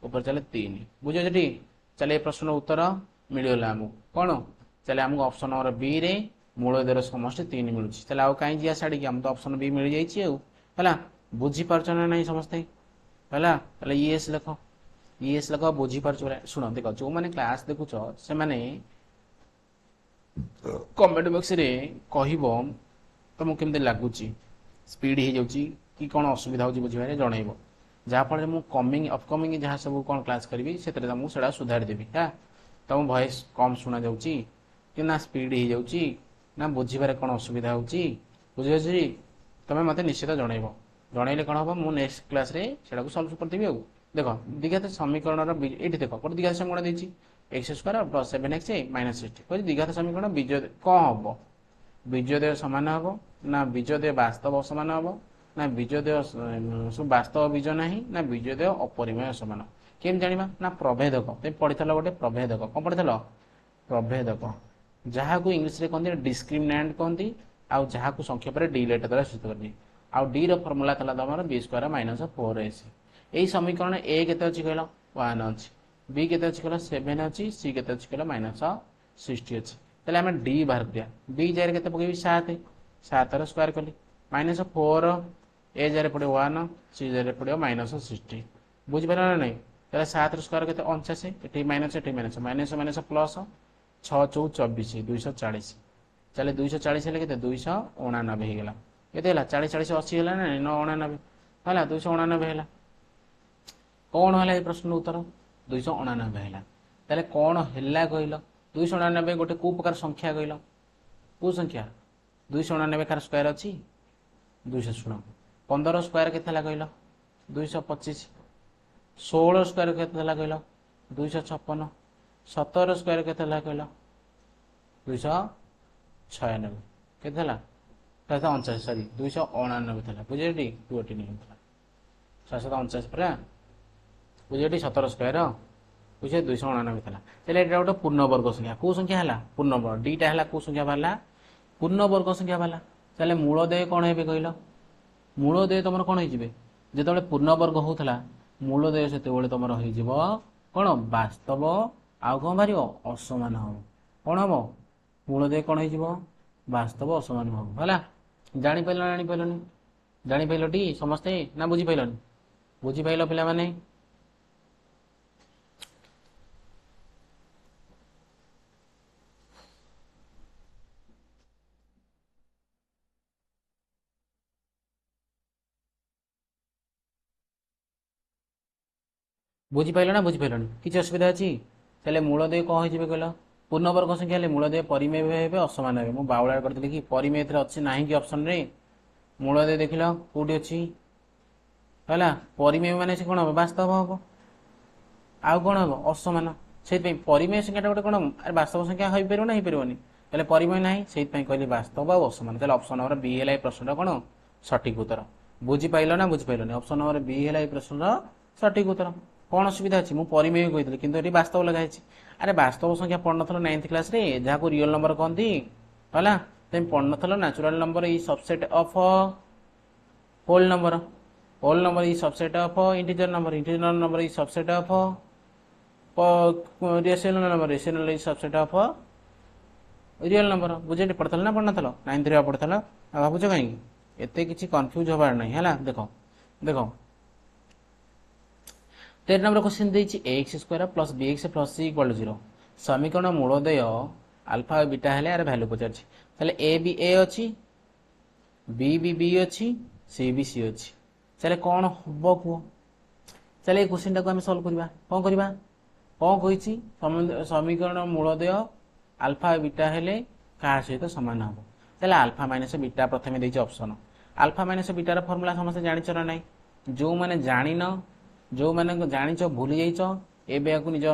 ऊपर चले 3 बुझे टी चले ये प्रश्न उत्तर मिलगला आमको कौन चले आमको ऑप्शन नंबर बी रे मूलद्वयर समष्टि 3 मिलूँ चले आउ कहीं जी छाड़ी आम तो ऑप्शन बी मिल जाए बुझीपार ना नहीं समस्ते है येस लेख बुझीपार शुण देख जो मैंने क्लास देखुच से मैंने कमेंट बॉक्स रे कहब तुमको केमती लगुच स्पीड हो जाऊँगी कि कौन असुविधा हो बुझे जनइब जहाँफल मुझे कमिंग अपकमिंग जहाँ सब कौन क्लास करी से मुझे सुधार देवी हाँ तुम वॉइस कम शुणा जाऊँगी कि ना स्पीड हो जाऊँगी ना बुझे कौन असुविधा हो बुझे तुम्हें मत निश्चित जनइब जनइले कौन हम मुझे नेक्स्ट क्लास रे से सल्व करदेवी आउ देख द्विघात समीकरण ये देख गोटे द्विघात समीकरण देती एक्स स्क्वायर प्लस 7x -60 कह द्विघात समीकरण बीज कौन हम बीजोदय सामान हम ना बीजोदय वास्तव सामान हम ना बीजोदय सब वास्तव बीज ना ना बीजोदय अपरिमेय समान केम जाना ना प्रभेदक तुम पढ़ी गोटे प्रभेदक कौन पढ़ी प्रभेदक जहाँ को इंग्लीश रे कहते डिस्क्रिमिनेंट कहती आउ जहाँ को संक्षेप डी लेटर द्वारा सूचित करती आउ डी फर्मूला था तुम बी स्क्वायर -4ac यही समीकरण ए के कहल 1 अच्छी बी के कहला 7 अच्छी सी के कहला -60 अच्छी ताले आम डी बाहर करिया बी जगह के पकड़ 7 7 स्क्वायर कली -4 ए जगह पड़े 1 सी जगह पड़े -60 बुझिपार ना नहीं ताले 7 स्क्वायर के 49 ये माइनस ये माइनस माइनस माइनस प्लस 6 4 24 240 चले 240 हेल्ले के 289 होगा ये 40 40 80 है ना 989 है 289 है कौन है प्रश्न उत्तर 289 है ताले कौन है कहल 289 गोटे कौ प्रकार संख्या कहल कौ संख्या 289 कार स्क्वायर अच्छी 200 शुण 15 स्क्वायर के कहल 225 16 स्क्वायर के कहल 256 17 स्क्वायर के कहल 296 के 59 सरी 289 था बुझे 749 पूरा बुझे 17 स्क्वायर बुझे 289 था चलिए यहाँ गोटे पूर्णवर्ग संख्या कौ संख्या है पूर्णवर्ग दीटा है कौ संख्या बाहर पूर्णवर्ग संख्या बाहर चले मूलदेय कौन है कहल मूलदेय तुम कौन हो जो पूर्णवर्ग होता मूलदेय से तुम हो कौन वास्तव आउ कौन बाहर असमान हम कौन हम मूलदेय कौन हो वास्तव असमान हम है जापार जापार टी समस्ते ना बुझीपार बुझीपाल पे बुझीपाल ना बुझीपाल किसी असुविधा अच्छी चले मूलदेय कौन हो कहल पूर्णवर्ग संख्या मूलदेय परिमेय हे असमान हे मुझे बाउला करती कि परिमेय अच्छी ना कि ऑप्शन रे मूलदेय देख लो कौटी अच्छी है परिमेय मान से कौन हम वास्तव हम आउ कौन हम असमान से परिमेय संख्या गोटे कौन अरे वास्तव संख्या हो पार ना हो पारनि पहले परिमेय ना से कहली वास्तव आ असमान चलो ऑप्शन नंबर बी है प्रश्न कौन सठिक उत्तर बुझीपाल ना बुझीपाल ऑप्शन नंबर बी है प्रश्न सठिक उत्तर कौन असुविधा अच्छी मुझे परिमेय कही कि ये वास्तव लगाई अरे वास्तव संख्या पढ़ न 9th क्लास रे जहाँ को रियल नंबर कहती है तुम पढ़ न natural number is subset of whole number is subset of integer number is subset of rational is subset of real number बुझे पढ़ता ना पढ़ न 9th रे पढ़ता भावुच कहीं एत किसी कन्फ्यूज हबार नहीं है देख देख 13 नंबर क्वेश्चन देछि ax square plus bx plus c equal 0 समीकरण मूलदेय अल्फा और बीटा हेले यार वैल्यू पचार ताले a भी a अच्छी b भी b अच्छी c भी c अच्छी चले कौन हम कह चले क्वेश्चन टाक आम सल्व करवा कौन करवा कौन कही समीकरण मूलदेय अल्फा और बीटा हेले क्या सहित सामान हम चले अल्फा माइनस बीटा प्रथम देछि ऑप्शन अल्फा माइनस बीटार फर्मुला समस्त जानिछ ना नहीं जो मैंने जानिन जो मैंने जाच भूली जाइच एवं निज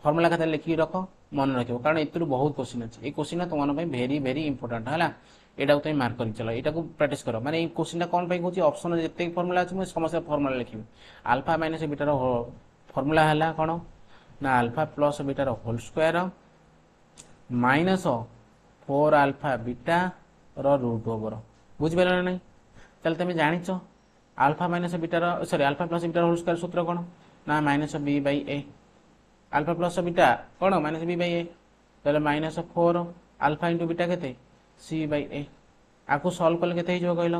फर्मुला खाता लिखिक रख मन रख कारण ए बहुत क्वेश्चन अच्छे ये क्वेश्चन तुम भेरी भेरी इंपोर्टाट है यहाँ तुम मार्क कर चल यहाँ प्राक्ट कर मैंने क्वेश्चन कौन कौन ऑप्शन जिते फर्मुला अच्छे मुझे समस्त फर्मुला लिखी अल्फा माइनस बीटार फर्मुला है कौन ना अल्फा प्लस बीटार whole square minus 4 alpha beta root over बुझिपार ना नहीं चल तुम जाच अल्फा माइनस बीटार सॉरी अल्फा प्लस बीटार होल स्क्वायर सूत्र कौन ना minus B by A alpha plus beta कौन माइनस बी बाई ए ताले माइनस 4 अल्फा इंटू बीटा केते सी बाई ए आपको सॉल्व कले केते हो कहल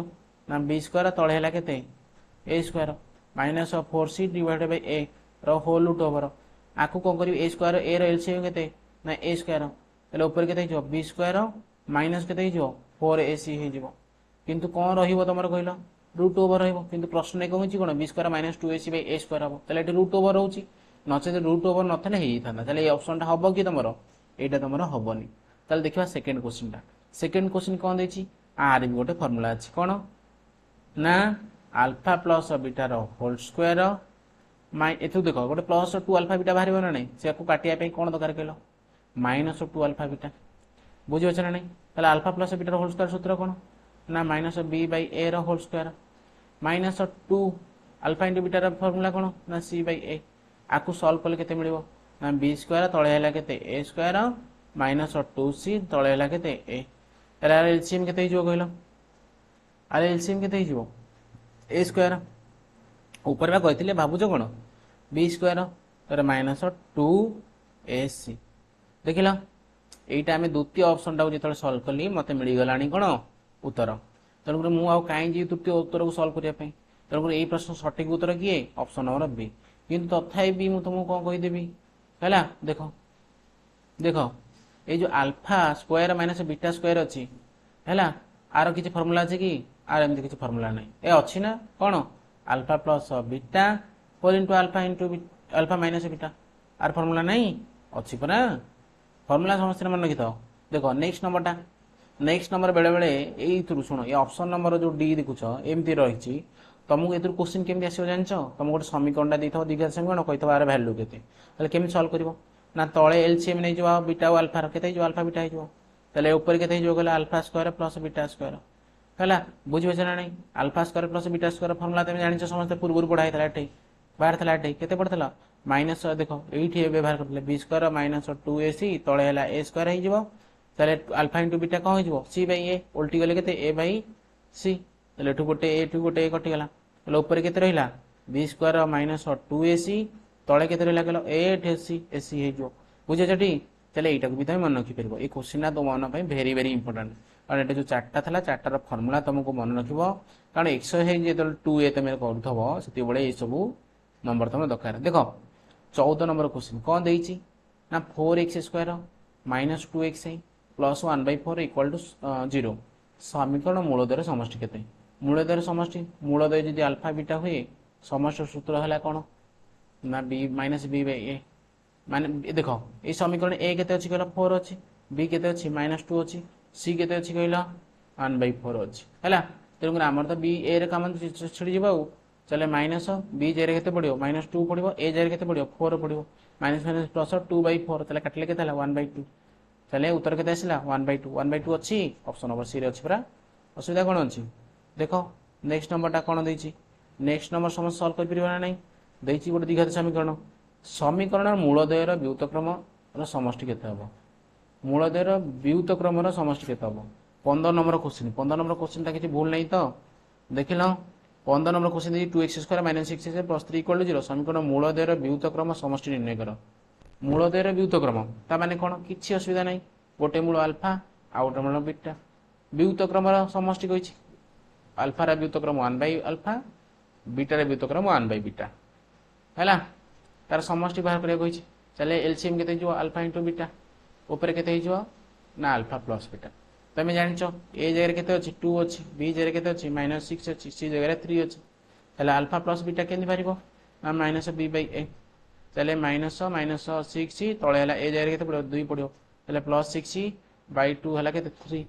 ना बी स्क्वायर तले है केते A square minus 4c divided by A रो होल रूट ओवर आपको कौन करी ए स्क्वायर ए रो एलसीएम केते ना ए स्क्वायर ताले ऊपर केते हो बी स्क्वायर माइनस केते हो 4ac हो किंतु कौन रहिबो तमर कहल रूट ओवर रही प्रश्न कौन कौन b square minus 2ac by a square हम ताले रूट ओवर रोचे नचे रूट ओवर नथले होता ताले ऑप्शन टा हम कि तुम यहाँ तुम हेनी ताले देखा सेकेंड क्वेश्चन टा सेकेंड क्वेश्चन कौन देछि आर भी गोटे फर्मुला अच्छी कौन ना अल्फा प्लस बीटार होल स्क्वायर एथु देख गोटे प्लस 2 अल्फा बीटा बाहर ना नहीं से काटिया कौन दरकार कहल माइनस 2 अल्फा बीटा बुझे ना नहीं ताले अल्फा प्लस बीटार होल स्क्वायर सूत्र कौन ना minus B by A whole square minus 2 alpha into बीटार फर्मुला कौन ना सी बाई ए आपको सॉल्व कले केते मिलिबो ना बी स्क्वायर तले हैला केते ए स्क्वायर माइनस 2c तले हैला केते ए तारे एलसीएम केते हिजो कहलो अरे एलसीएम केते हिजो ए स्क्वायर ऊपर बा कहथिले भाबुजो कोन बी स्क्वायर तर माइनस 2ac देखिल এইটা আমি দ্বিতীয় অপশনটাକୁ যেତେବେଳେ সলভ কଲି মତେ ମିଳିଗଲାଣି କ'ଣ ଉତ୍ତର। ତେଣୁକରି ମୁଁ ଆଉ କାହିଁ ଯିବି ତୃତୀୟ ଉତ୍ତରକୁ ସଲ୍ଭ କରିବା ପାଇଁ। ତେଣୁକରି ଏଇ ପ୍ରଶ୍ନ ସଠିକ ଉତ୍ତର କିଏ ଅପସନ ନମ୍ବର ବି। କିନ୍ତୁ ତଥାପି ବି ମୁଁ ତୁମକୁ କ'ଣ କହିଦେବି ହେଲା ଦେଖ ଦେଖ এই যে alpha square minus beta square অছি হেলা আর কিছু ফর্মুলা আছে কি আর এমনি কিছু ফর্মুলা নাই এ অছি না কোন alpha plus beta 4 into alpha minus beta আর ফর্মুলা নাই অছি পরা ফর্মুলা সমস্ত মনে রাখি থাও। দেখো নেক্সট নম্বর বেলে বেলে এইথরু শুণ এই অপশন নম্বর যে ডি দেখুছ এমতি রয়েছে तुमको एथुर क्वेश्चन केमती आसो जान तुमको गोटे समीकरणटा देथो द्विघात समीकरण कहिथो आर वैल्यू केते ताले केमती सॉल्व करिवो ना तळे एलसीएम नै जो बीटा और अल्फा केते जो अल्फा बीटा हिजो ताले ऊपर केते हिजो गला alpha square plus beta square हला बुझि बछ ना नै alpha square plus beta square formula तमे जानिछ समस्त पूर्व पढाई थला एठै बाहर थला एठै केते पढथला माइनस देखो एठी व्यवहार करथले b स्क्वायर माइनस 2ac तळे हला a स्क्वायर हिजो ताले अल्फा इनटू बीटा कोन हिजो c बाय a उल्टी गले केते a बाय c ताले एठू गोटे a कटि गला ताले ऊपर केते रहिला b स्क्वायर माइनस 2ac तळे केते रहिला गलो 8ac ac हिजो बुझेछटी चले एटा को भी तुम मन रखि परबो ए क्वेश्चन तो मन पे वेरी वेरी इंपोर्टेंट कारण एटा जो चारटा थला चारटार फार्मूला तुमको मन रखिबो कारण एक्सरसाइज जे 2a तुम करथबो सेति बळे ए सब नंबर तुम दरकार देखो 14 नंबर क्वेश्चन कोन देइची ना 4x² - 2xi + 1/4 = 0 समीकरण मूलद्वय समष्टि केते मूलद्वय समष्टि मूलद्वय यदि अल्फा बीटा हुए समष्टि सूत्र हला कोन ना b - b/a माने देखो ये समीकरण ए केते अछि कहला 4 अछि बी केते अछि -2 अछि सी केते अछि कहला 1/4 अछि हला तेनु हमर त बी ए रे काम छिड़ी जिवो चले माइनस बी जे रे केते पडियो -2 पडियो ए जे रे केते पडियो 4 पडियो माइनस माइनस प्लस 2/4 तले काटले केते हला 1/2 चले उत्तर केते आसिला 1/2 अछि ऑप्शन नंबर सी रे अछि परा असुविधा कोन अछि देखो नेक्स्ट नंबरटा कोन दैछि नेक्स्ट नंबर समस्या सॉल्व कर परिबा नै दैछि गोटे द्विघात समीकरण समीकरण मूलद्वयर व्युत्क्रम समष्टि केते हबो मूलद्वयर व्युत्क्रम समष्टि केते हबो 15 नंबर क्वेश्चन ता किछि भूल नै तो देखिलो 15 नंबर क्वेश्चन दी 2x² - 6x + 3 = 0 समीकरण मूलद्वयर व्युत्क्रम समष्टि निर्णय करो मूलद्वयर व्युत्क्रम ता माने कोन किछि असुविधा नै गोटे मूल अल्फा आ गोटे मूल बीटा व्युत्क्रम समष्टि कहिछि अल्फा रा व्युत्क्रम 1/अल्फा बीटा रा व्युत्क्रम 1/बीटा हैला तार समष्टि बाहर करिया कहिछि चले एलसीएम केते जो अल्फा इनटू बीटा ऊपर केते हिजो ना अल्फा प्लस बीटा तमे जानिचो ए जगह केते अछि 2 अछि बी जगह केते अछि -6 अछि सी जगह 3 अछि हला अल्फा प्लस बीटा केनि पारिबो ना -b/a चले -6 तळे हला ए जगह केते पडियो 2 पडियो चले +6/2 हला केते 3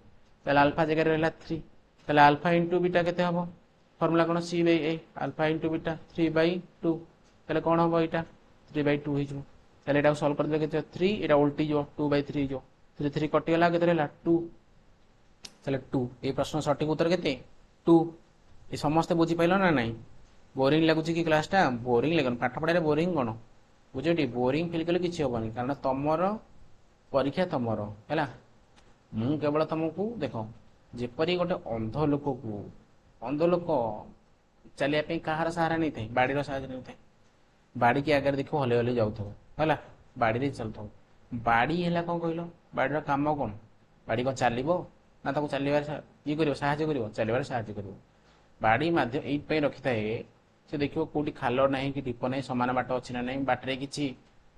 चले अल्फा जगह रहला 3 चले अल्फा इनटू बीटा केते हबो फार्मूला कोन c/a अल्फा इनटू बीटा 3/2 चले कोन हबो एटा 3/2 हो जो चले एटा सॉल्व कर दे के 3 एटा उल्टी जो 2/3 जो 3 3 कटि गला केते रहला 2 चले 2 ए प्रश्न सटीक उत्तर केते 2 ए समस्त बुझी पाइलो ना नहीं बोरिंग लागुची कि क्लासटा बोरिंग लागन पाठ पढारे बोरिंग कोन बुझेटी बोरिंग फील कले किछि होबनी कारण तमर परीक्षा तमर हैला मु केवल तुमको देखो जेपरी गोटे अंध लोक चलिया पे कहार सहारा नहीं थे बाड़ी रो सहारा नहीं थे बाड़ी के आगे देखो हले हले जाउथबो हैला बाड़ी रे चलथबो बाड़ी हैला कोन कहलो बाड़ी रो काम कोन बाड़ी को चलिबो ना ताको चलिबार ये करिवो सहायता करिवो चलिबार सहायता करिवो बाड़ी माध्यम एट पे रखि थाए से देखिवो कोठी खालो नाही कि टिप नाही समान बाट अछि ना नाही बाटरे किछि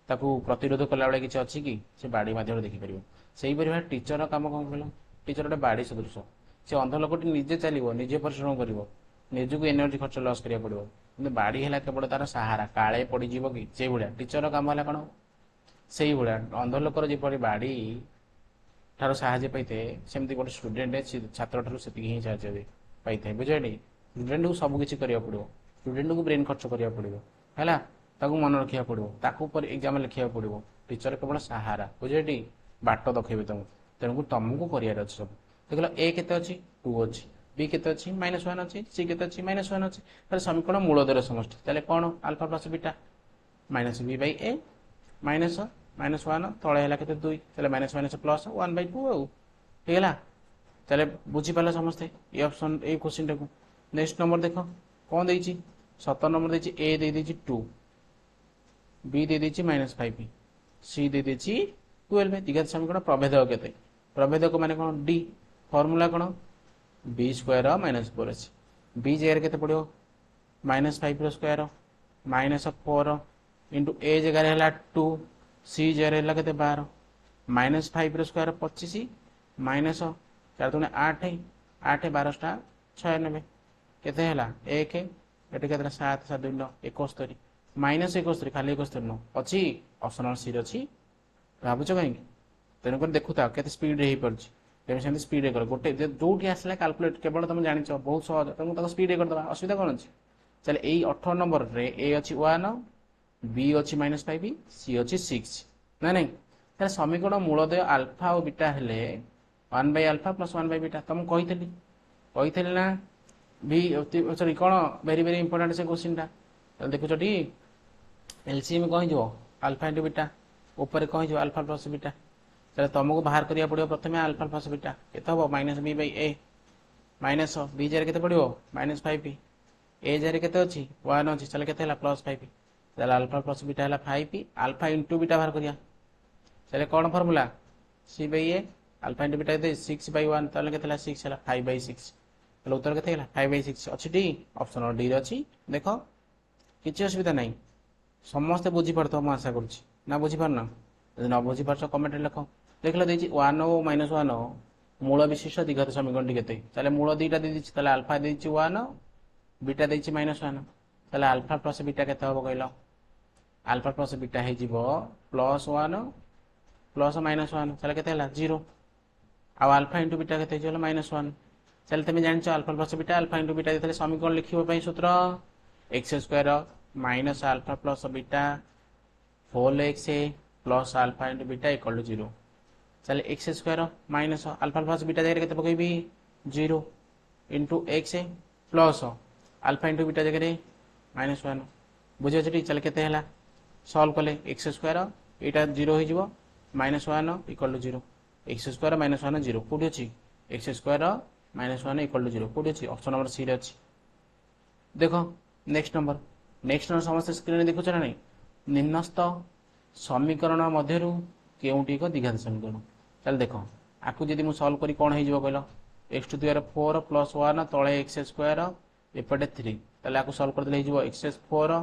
ताको प्रतिरोध कला बेले किछि अछि कि से बाड़ी माध्यम देखि परिवो सेही परिवार टीचर रो काम कोन कहलो टीचर रे बाड़ी सदृश से अंध लोकटी निजे चलिवो निजे परिश्रम करिवो निजु को एनर्जी खर्च लॉस करिया पड़िवो 근데 बाड़ी हैला केवल तार सहारा काळे पड़ी जीवो कि से भुलिया टीचर काम होला कोन सेही भुलिया अंध लोकर जे पड़ी बाड़ी थारो सहायता पाइते सेमति गोटे स्टूडेंट छात्र थारो सेति ही सहायता पाइते बुझाडी स्टूडेंट को सब किछि करिया पड़िवो स्टूडेंट को ब्रेन खर्च करिया पड़िवो हैला ताको मन रखिया पड़िवो ताको पर एग्जाम लिखिया पड़िवो टीचर केवल सहारा बुझाडी बाट दखेबे तेणुक तुमको करियार अछि सब देखलो ए केते अछि 2 अछि बी केते अछि -1 अछि सी केते अछि -1 अछि तार समीकरण मूलद्वय समष्टि ताले कोन अल्फा प्लस बीटा -b/a -1 तळे हला केते 2 ताले -1 प्लस 1/2 आउ हेला ताले बुझी पाला समस्ते ए ऑप्शन ए क्वेश्चन टाको नेक्स्ट नंबर देखो कोन दैछि 17 नंबर दैछि ए दे दैछि 2 बी दे देछि -5 सी दे देछि 12 द्विघात समीकरण प्रभेदक केते प्रभेदक माने कोन डी फार्मूला कोन बी स्क्वायर -4 अछि बी जगह केते पड़ियो -5 रो स्क्वायर -4 इंटू ए जगह है 2 सी जगह है केते 12 -5 रो स्क्वायर 25 माइनस 4 दूने 8 8 12 96 केते हला 1 एटे केते 7 7 2 71 -71 खाली 71 न अछि ऑप्शनल सी अछि भाबुछ कहीं तेन कर देखु ता केते स्पीड रे हे पड़छ तेन सेम स्पीड रे कर गोटे जोठी आसला कैलकुलेट केवल तुम जानिछ बहुत सहज तुम तक स्पीड रे कर दबा असुविधा कोन अछि चले एई 18 नंबर रे ए अछि 1 बी अछि -5 सी अछि 6 ना नहीं तार समीकरण मूलदय अल्फा और बीटा हेले 1/α + 1/β तुम कहितली ना भी सॉरी कोन वेरी वेरी इंपोर्टेंट से क्वेश्चन ता देखु छटी एलसीएम कहि जो अल्फा * बीटा ऊपर कहि जो अल्फा + बीटा चले तुमको बाहर करिया पड़ियो प्रथमे अल्फा + बीटा केते हो -b/a माइनस बी जरे केते पड़ियो -5 ए जरे केते अछि 1 अछि चले केते हला +5 चले अल्फा + बीटा हला 5 अल्फा * बीटा बाहर करिया चले कोन फार्मूला c/a अल्फा * बीटा दे 6/1 तले केते हला 6 हला 5/6 तले उत्तर केते हला 5/6 अछि डी ऑप्शन डी रे अछि देखो किछि असुविधा नाही समस्त बुझी पड़तो म आशा करछि ना बुझी पारना यदि न बुझी पारछ कमेंट रे लिखो देखला देछि 1 ओ -1 मूल विशिष्ट द्विघात समीकरण केते तले मूल दुईटा दे दिछि तले अल्फा देछि 1 बीटा देछि -1 तले अल्फा + बीटा केते होबो कहलो अल्फा + बीटा हे जिवो +1 + -1 चले केते हला 0 आ अल्फा * बीटा केते चलो -1 चल तुम जानछ अल्फा + बीटा अल्फा * बीटा देले समीकरण लिखिबो पई सूत्र x² - α + beta whole x plus alpha * beta = 0 चल x² माइनस अल्फा + बीटा जगह केते पकईबी 0 into x plus alpha * beta जगह -1 बुझे छटी चल केते हला सॉल्व कले x² एटा 0 हो जिवो -1 = 0 x² - 1 0 कोठी अछि x² - 1 = 0 कोठी अछि ऑप्शन नंबर सी रे अछि देखो नेक्स्ट नंबर समस्त स्क्रीन देखु छ ना नहीं निम्नस्थ समीकरण मध्यरु केउटी एक द्विघात समीकरण चल देखो आकु जदि मु सॉल्व करी कोन हे जिवो कहलो x⁴ + 1 तळे x² एपटे 3 तले आकु सॉल्व कर देले हे जिवो x⁴ + 1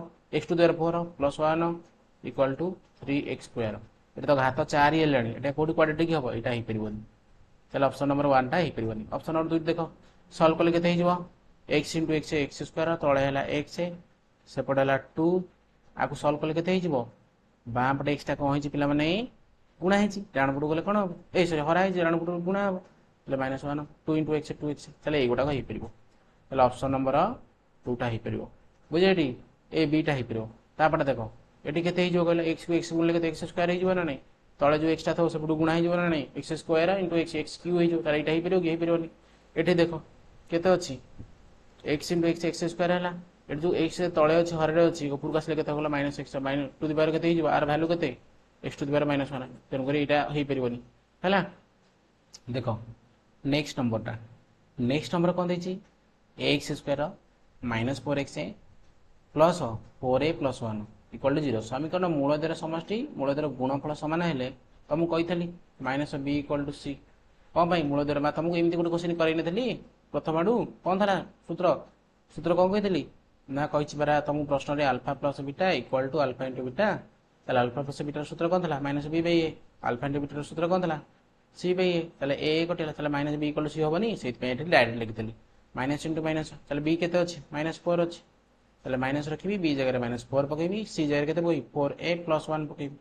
= 3x² एटा तो घात 4 हेलानी एटा कोठी क्वाड्रेटिक ठीक हबो एटा हे परिबोनी चल ऑप्शन नंबर 1 टा हे परिबोनी ऑप्शन नंबर 2 देखो सॉल्व कले केते हे जिवो x * x x² तळे हला x सेपटे हला 2 आकु सॉल्व कले केते हे जिवो बाम पटे x टा कोन हे पिला माने गुणा हे डाण पटु गले कोन हो ए सॉरी हरा हे डाण पटु गुणा हो ले -1 2 * x 2x चले ए गोटा हे परिबो चल ऑप्शन नंबर 2 टा हे परिबो बुझेटी ए बी टा हे परिबो ता पटे देखो एटी केते हे जिवो गले x को x गुणले केते x² हे जिवो ना नहीं तळे जो x टा थो सेपटु गुणा हे जिवो ना नहीं x² * x³ हे जिवो तार एटा हे परिबो कि हे परिबोनी एठी देखो केते अछि x * x x² हला एट जो x तळे अछि हररे अछि ऊपर को आसले केते होला -x टू द पावर केते हे जिवो आर वैल्यू केते x टू द पावर -1 तेन करी एटा हे परिबोनी हला देखो नेक्स्ट नंबर कोन देछि x² - 4x प्लस 4a + 1 = 0 समीकरण मूलदर समष्टि मूलदर गुणफल समान हेले तुमको कहितली -b = c कोन भाई मूलदर मा तुमको एमती गोटे क्वेश्चन करै नथली प्रथम आडू कोन थला सूत्र कोन कहितली ना कहिछि बरा तुम प्रश्न रे अल्फा + बीटा = अल्फा * बीटा तले अल्फा + बीटा सूत्र कोन थला -b/a अल्फा * बीटा सूत्र कोन थला c/a तले a कटिला तले -b = c होबनी सेति पे एठी डायरेक्ट लिखितली माइनस इंटू माइनस तले b केते अछि -4 अछि तले माइनस रखिबी b जगह -4 पकेबी c जगह केते पई 4a + 1 पकेबी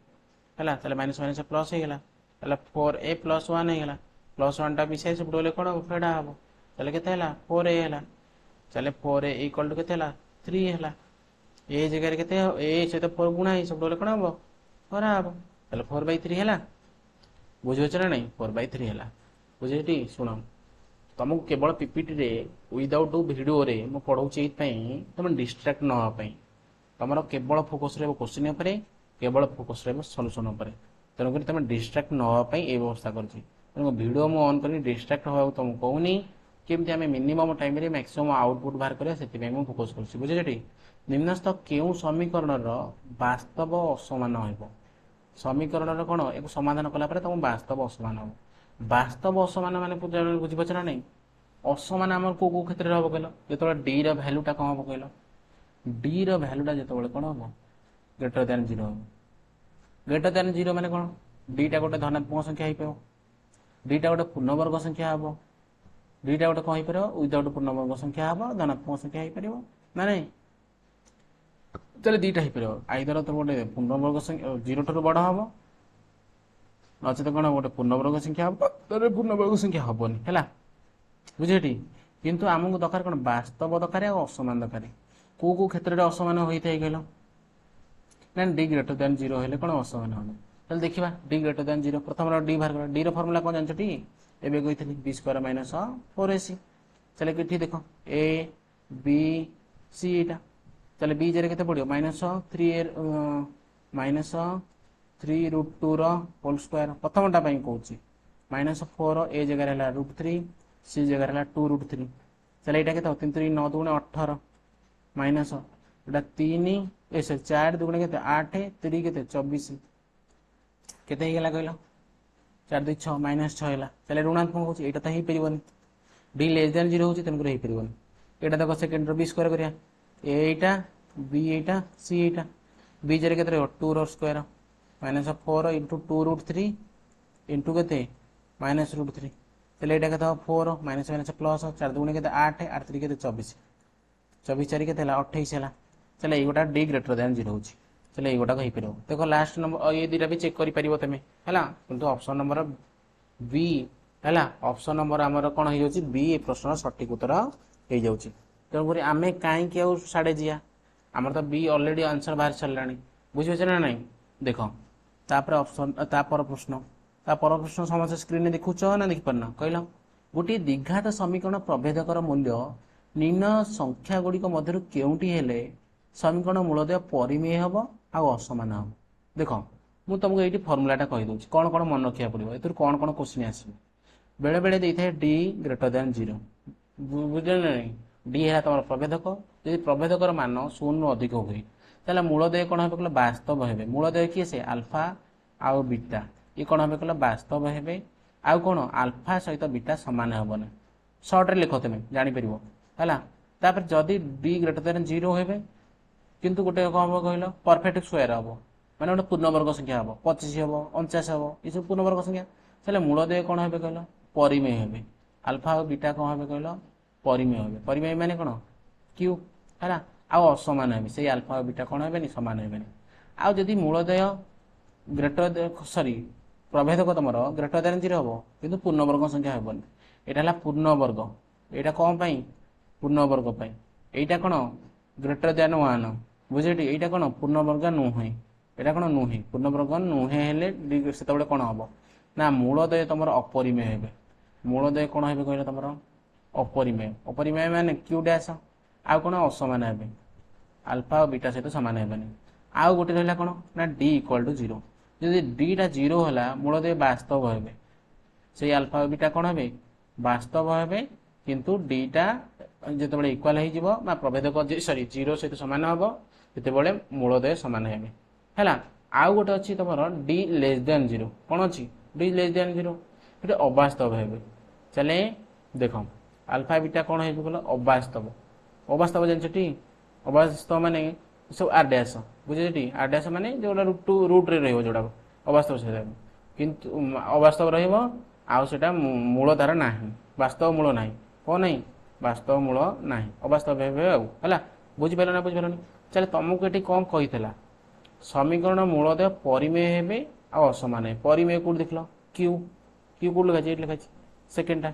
हला तले माइनस प्लस हे गेला तले 4a + 1 हे गेला +1 टा मिसाइ सब डोले कोन फेडा हबो तले केते हला 4a हला चले 4a = केते हला 3 हला ए जगह केते ए से तो 4 गुणा हे सब डोले कोन हबो 4 हबो तले 4/3 हला बुझो छ ना नहीं 4/3 हला बुझेटी सुनो तुमको केवल पीपीटी रे विदाउट वीडियो रे मु पढौ छी पई तुम डिस्ट्रैक्ट न हो पई तुमरो केवल फोकस रे क्वेश्चन ऊपर केवल फोकस रे सॉल्यूशन ऊपर तेनु करी तुम डिस्ट्रैक्ट न हो पई ए व्यवस्था करछि तुम वीडियो मु ऑन करी डिस्ट्रैक्ट हो तुम कहूनी केमती आम मिनिमम टाइम रे मैक्सिमम आउटपुट बाहर करिया सेति मैं फोकस करछि बुझिलेटी निम्नस्थ केउ समीकरण रो वास्तव असमान होइबो समीकरण रो कोन एक समाधान कला परे तुम वास्तव असमान हो वास्तव असमान माने बुझि पछना नै असमान हमर को क्षेत्र रे हबो कहलो जेतो डी रो वैल्यू टा कोन हबो कहलो डी रो वैल्यू टा जेतो कोन हबो ग्रेटर देन 0 ग्रेटर देन 0 माने कोन डी टा गोटे धनात्मक संख्या हेइ पयो डी टा गोटे पूर्णवर्ग संख्या हबो डी टा गोटे कोन हेइ परबो विदाउट पूर्णवर्ग संख्या हबो धनात्मक संख्या हेइ परबो ना नै चले दीटा हेइ परबो आइदर तो गोटे पूर्णवर्ग संख्या 0 ठरो बड़ हबो नचेत कोन गोटे पूर्णवर्ग संख्या हबो तरे पूर्णवर्ग संख्या हबोनी हैला बुझेटी किंतु हमकु दरकार कोन वास्तव दरकार आ असमान दरकार को क्षेत्र रे असमान होई थाइ गेलो ना डी ग्रेटर देन 0 हेले कोन असमान हबो चल देखिबा डी ग्रेटर देन 0 प्रथम रो डी बाहर कर डी रो फार्मूला कोन जानछटी एबे कहितली b स्क्वायर माइनस 4ac चले किठी देखो a b c एटा चले b जरे केते पडियो माइनस 3 रूट 2 रो होल स्क्वायर प्रथमटा पई कहूची माइनस 4 a जगह रहला रूट 3 c जगह रहला 2 रूट 3 चले एटा केते 3 3 9 2 18 माइनस एटा 3 ए से 4 2 केते 8 3 केते 24 केते हे गेला कहलो 4 2 6 माइनस 6 हेला चले ऋणात्मक होची एटा त हे परिबन डी लेस देन 0 होची तनकर हे परिबन एटा देखो सेकंड रो b स्क्वायर करिया a Etah b Etah c Etah b जरे केते 2 रो square minus 4 into 2 root 3 into केते माइनस रूट 3 चले एटा केते 4 माइनस माइनस प्लस 4 2 केते 8 8 3 केते 24 24 4 केते 28 हैला चले ए गोटा डी ग्रेटर देन 0 होची चले ए गोटा कहि परबो देखो लास्ट नंबर ये दिरा भी चेक करि परिबो तमे हैला किंतु ऑप्शन नंबर बी हैला ऑप्शन नंबर हमर कोन हे होची बी ए प्रश्न सटीक उत्तर हे जाउची त गुरी आमे काई के आ साडे जिया हमर त बी ऑलरेडी आंसर बाहर चललानी बुझियो छ ना नै देखो तापर ऑप्शन तापर प्रश्न समस्त स्क्रीन में देखु छ ना देख परना कहला गोटी द्विघात समीकरण प्रभेदकर मूल्य निम्न संख्या गुडी को मध्यरु केउटी हेले समीकरण मूलदय परिमेय हबो आ असमान हबो देखो मु तुमको एठी फार्मूलाटा कहि दोछि कोन कोन मन रखिया पड़िबो एतुर कोन कोन क्वेश्चन आसी बेले बेले देइथाय डी ग्रेटर देन 0 बुझले नै डी है तमर प्रभेदक यदि प्रभेदकर मान 0 नु अधिक होई ताले मूलदय कोन हबे कहला वास्तव हेबे मूलदय की से अल्फा आ बीटा ये कोन हबे कहला वास्तव हेबे आ कोन अल्फा सहित बीटा समान हेबने शॉर्ट रे लिखो तमे जानि परिबो हला तापर जदी डी ग्रेटर देन 0 हेबे किंतु गोटे कोन हबो कहलो परफेक्ट स्क्वायर हबो माने गोटे पूर्णवर्ग संख्या हबो 25 हबो 49 हबो ई सब पूर्णवर्ग संख्या चले मूलदय कोन हबे कहलो परिमेय हेबे अल्फा और बीटा कोन हबे कहलो परिमेय हेबे परिमेय माने कोन क्यू हला आ असमान हेबे सेही अल्फा और बीटा कोन हेबेनी समान हेबेनी आ जदी मूलदय ग्रेटर सॉरी प्रभेदक तमरो ग्रेटर देन 0 हबो किंतु पूर्णवर्ग संख्या हेबोनी एटा हला पूर्णवर्ग एटा कोन पई पूर्णवर्ग पई एटा कोन ग्रेटर देन 1 बुझेटी एटा कोन पूर्णवर्ग नुहे एटा कोन नुहे पूर्णवर्ग नुहे हेले सेतबेले कोन हबो ना मूलदय तमरो अपरिमेय हेबे मूलदय कोन हेबे कहले तमरो अपरिमेय माने क्यू डैश आ कोन असमान हेबे अल्फा और बीटा सहित समान हेबेनी आ गोटे रहला कोन ना d इक्वल टू 0 यदि d टा 0 होला मूलदय वास्तव हेबे से अल्फा और बीटा कोन हेबे वास्तव हेबे किंतु d टा जेतेबेले इक्वल हे जिवो ना प्रभेदक सॉरी 0 सहित समान हबो जेतेबेले मूलदय समान हेबे हैला आ गोटे अछि तमरो d लेस देन 0 कोन अछि d लेस देन 0 एटा अवास्तव हेबे चले देखो अल्फा बीटा कोन हेबे बोलो अवास्तव जनछटी अवास्तव माने सब आर डैश बुझेटी आर डैश माने जोडा रूट रे रहबो जोडा अवास्तव से किंतु अवास्तव रहबो आ सेटा मूल तार नाही वास्तव मूल नाही को नाही वास्तव मूल नाही अवास्तव हेबे हला बुझि पेलो ना बुझि पेलो चले तुमको एठी कोन कहितला समीकरण मूलदय परिमेय हेबे आ असमान है परिमेय को देखलो क्यू क्यू को लगा लिखा सेकंड टा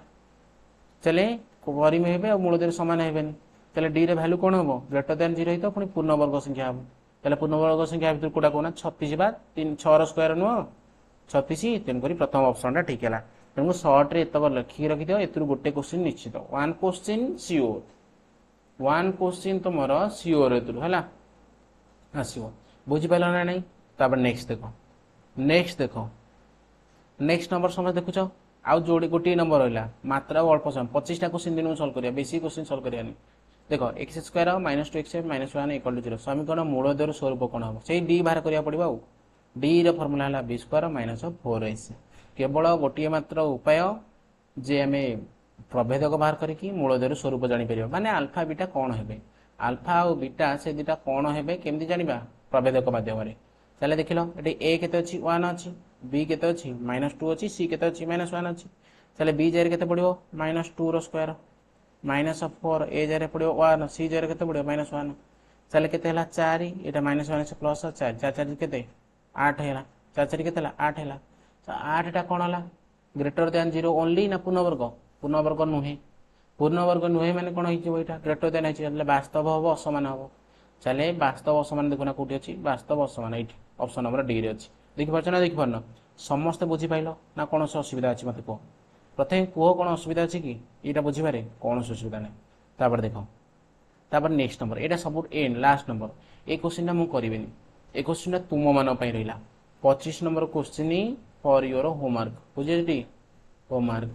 चले परिमेय हेबे आ मूलदय समान हेबेनी चले डी रे वैल्यू कोन हबो ग्रेटर देन 0 हितो पुनी पूर्णवर्ग संख्या हबो चले पूर्णवर्ग संख्या भितर कोडा कोना 36 बार 3 6 रो स्क्वायर नो 36 तेन करी प्रथम ऑप्शन टा ठीक हैला तेनु शॉर्ट रे एतबर लिखि रखि दियो एतुर गोटे क्वेश्चन निश्चित वन क्वेश्चन तुमरो सियोर एतुर हैला आसीबो बुझि पाइलो ना नहीं तापर नेक्स्ट देखो नेक्स्ट नंबर समझ देखुछ आउ जोड़ी गोटे नंबर रहा मात्र अल्प समय 25टा क्वेश्चन दिन सल्व करिया बेसी क्वेश्चन सल्व करियानी देख x square minus 2x minus 1 equal to 0 समीकरण मूलद्वय स्वरूप कौन हम से डी बाहर करिया पड़िबा डी रे फॉर्मूला है बी स्क्वायर माइनस 4ac केवल गोटे मात्र उपाय जे आमे प्रभेदक बाहर करके मूलद्वय स्वरूप जानि परिबा माने अल्फा बीटा कौन हेबे अल्फा और बीटा से दुटा कौन हेबे केमती जानिबा प्रभेदक माध्यम रे चले देखिलो एटी ए केते अछि 1 अछि बी केते अछि -2 अछि सी केते अछि -1 अछि चले बी जारे केते पड़िबो -2 रो स्क्वायर -4 ए जारे पड़िबो 1 सी जारे केते पड़िबो -1 चले केते हला 4 एटा -1 से प्लस 4 4 4 केते 8 हैला 4 4 केते हला 8 हैला तो 8 टा कोन हला ग्रेटर देन 0 ओनली ना पूर्ण वर्ग नुहे पूर्ण वर्ग नुहे माने कोन होई जेबो एटा ग्रेटर देन अछि એટલે वास्तव हबो असमान हबो चले वास्तव असमान देखुना कोठी अछि वास्तव असमान एठी ऑप्शन नंबर डी रे अछि देखि परछ ना देखि परन समस्त बुझी पाइलो ना कोन असुविधा अछि मते को प्रथम को कोन असुविधा अछि कि एटा बुझी पारे कोन असुविधा नै तापर देखो तापर नेक्स्ट नंबर एटा सब and last number A question ना मु करिवेनी ए क्वेश्चन ना तुम मानो पई रहिला 25 number question for your homework बुझेटी होमवर्क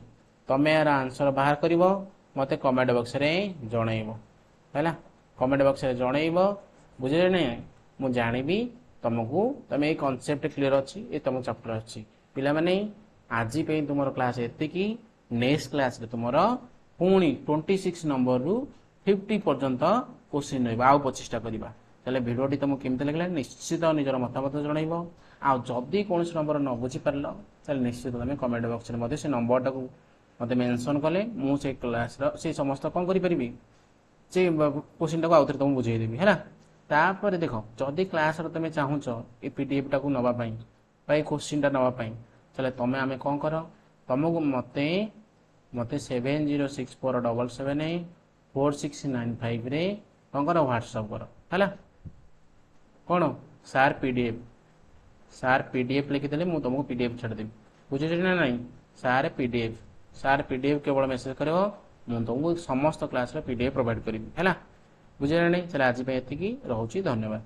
तमे यार आंसर बाहर करिवो मते कमेंट बॉक्स रे जणाइबो हैला कमेंट बॉक्स रे जणाइबो बुझले नै मु जानिबी तुमको तमे ए कांसेप्ट क्लियर अछि ए तुम चैप्टर अछि पिला माने आजि पे तुमरो क्लास एते की नेक्स्ट क्लास रे तुमरो पुणी 26 नंबर रु 50 पर्यंत क्वेश्चन रहबा आ 25 टा करिबा तले वीडियोटी तुमको केमते लागला निश्चित निजर मतामत जणाइबो आ जदी कोनस नंबर न बुझी परलो चल निश्चित तमे कमेंट बॉक्स रे मते से नंबर टाको मते मेंशन कले मु से क्लास रो से समस्त कोन करि परिबी से क्वेश्चन टाको आउथरे तुम बुझाई देबी हैला तापर देखो जदी क्लास रो तमे चाहू छ ए पीडीएफ टाको नबा पई भाई क्वेश्चन टा नबा पई चले तमे आमे कोन करो तुमको मते 7064778469 रे कोन करो व्हाट्सएप करो हैला कोन सार पीडीएफ लिखि देले मु तुमको पीडीएफ छाड़ देबी बुझे ना नहीं सार पीडीएफ केवल मेसेज करो मु तुमको समस्त क्लास रे पीडीएफ प्रोवाइड करिबी हैला बुझे ना नहीं चले आज पे एति की रहउची धन्यवाद।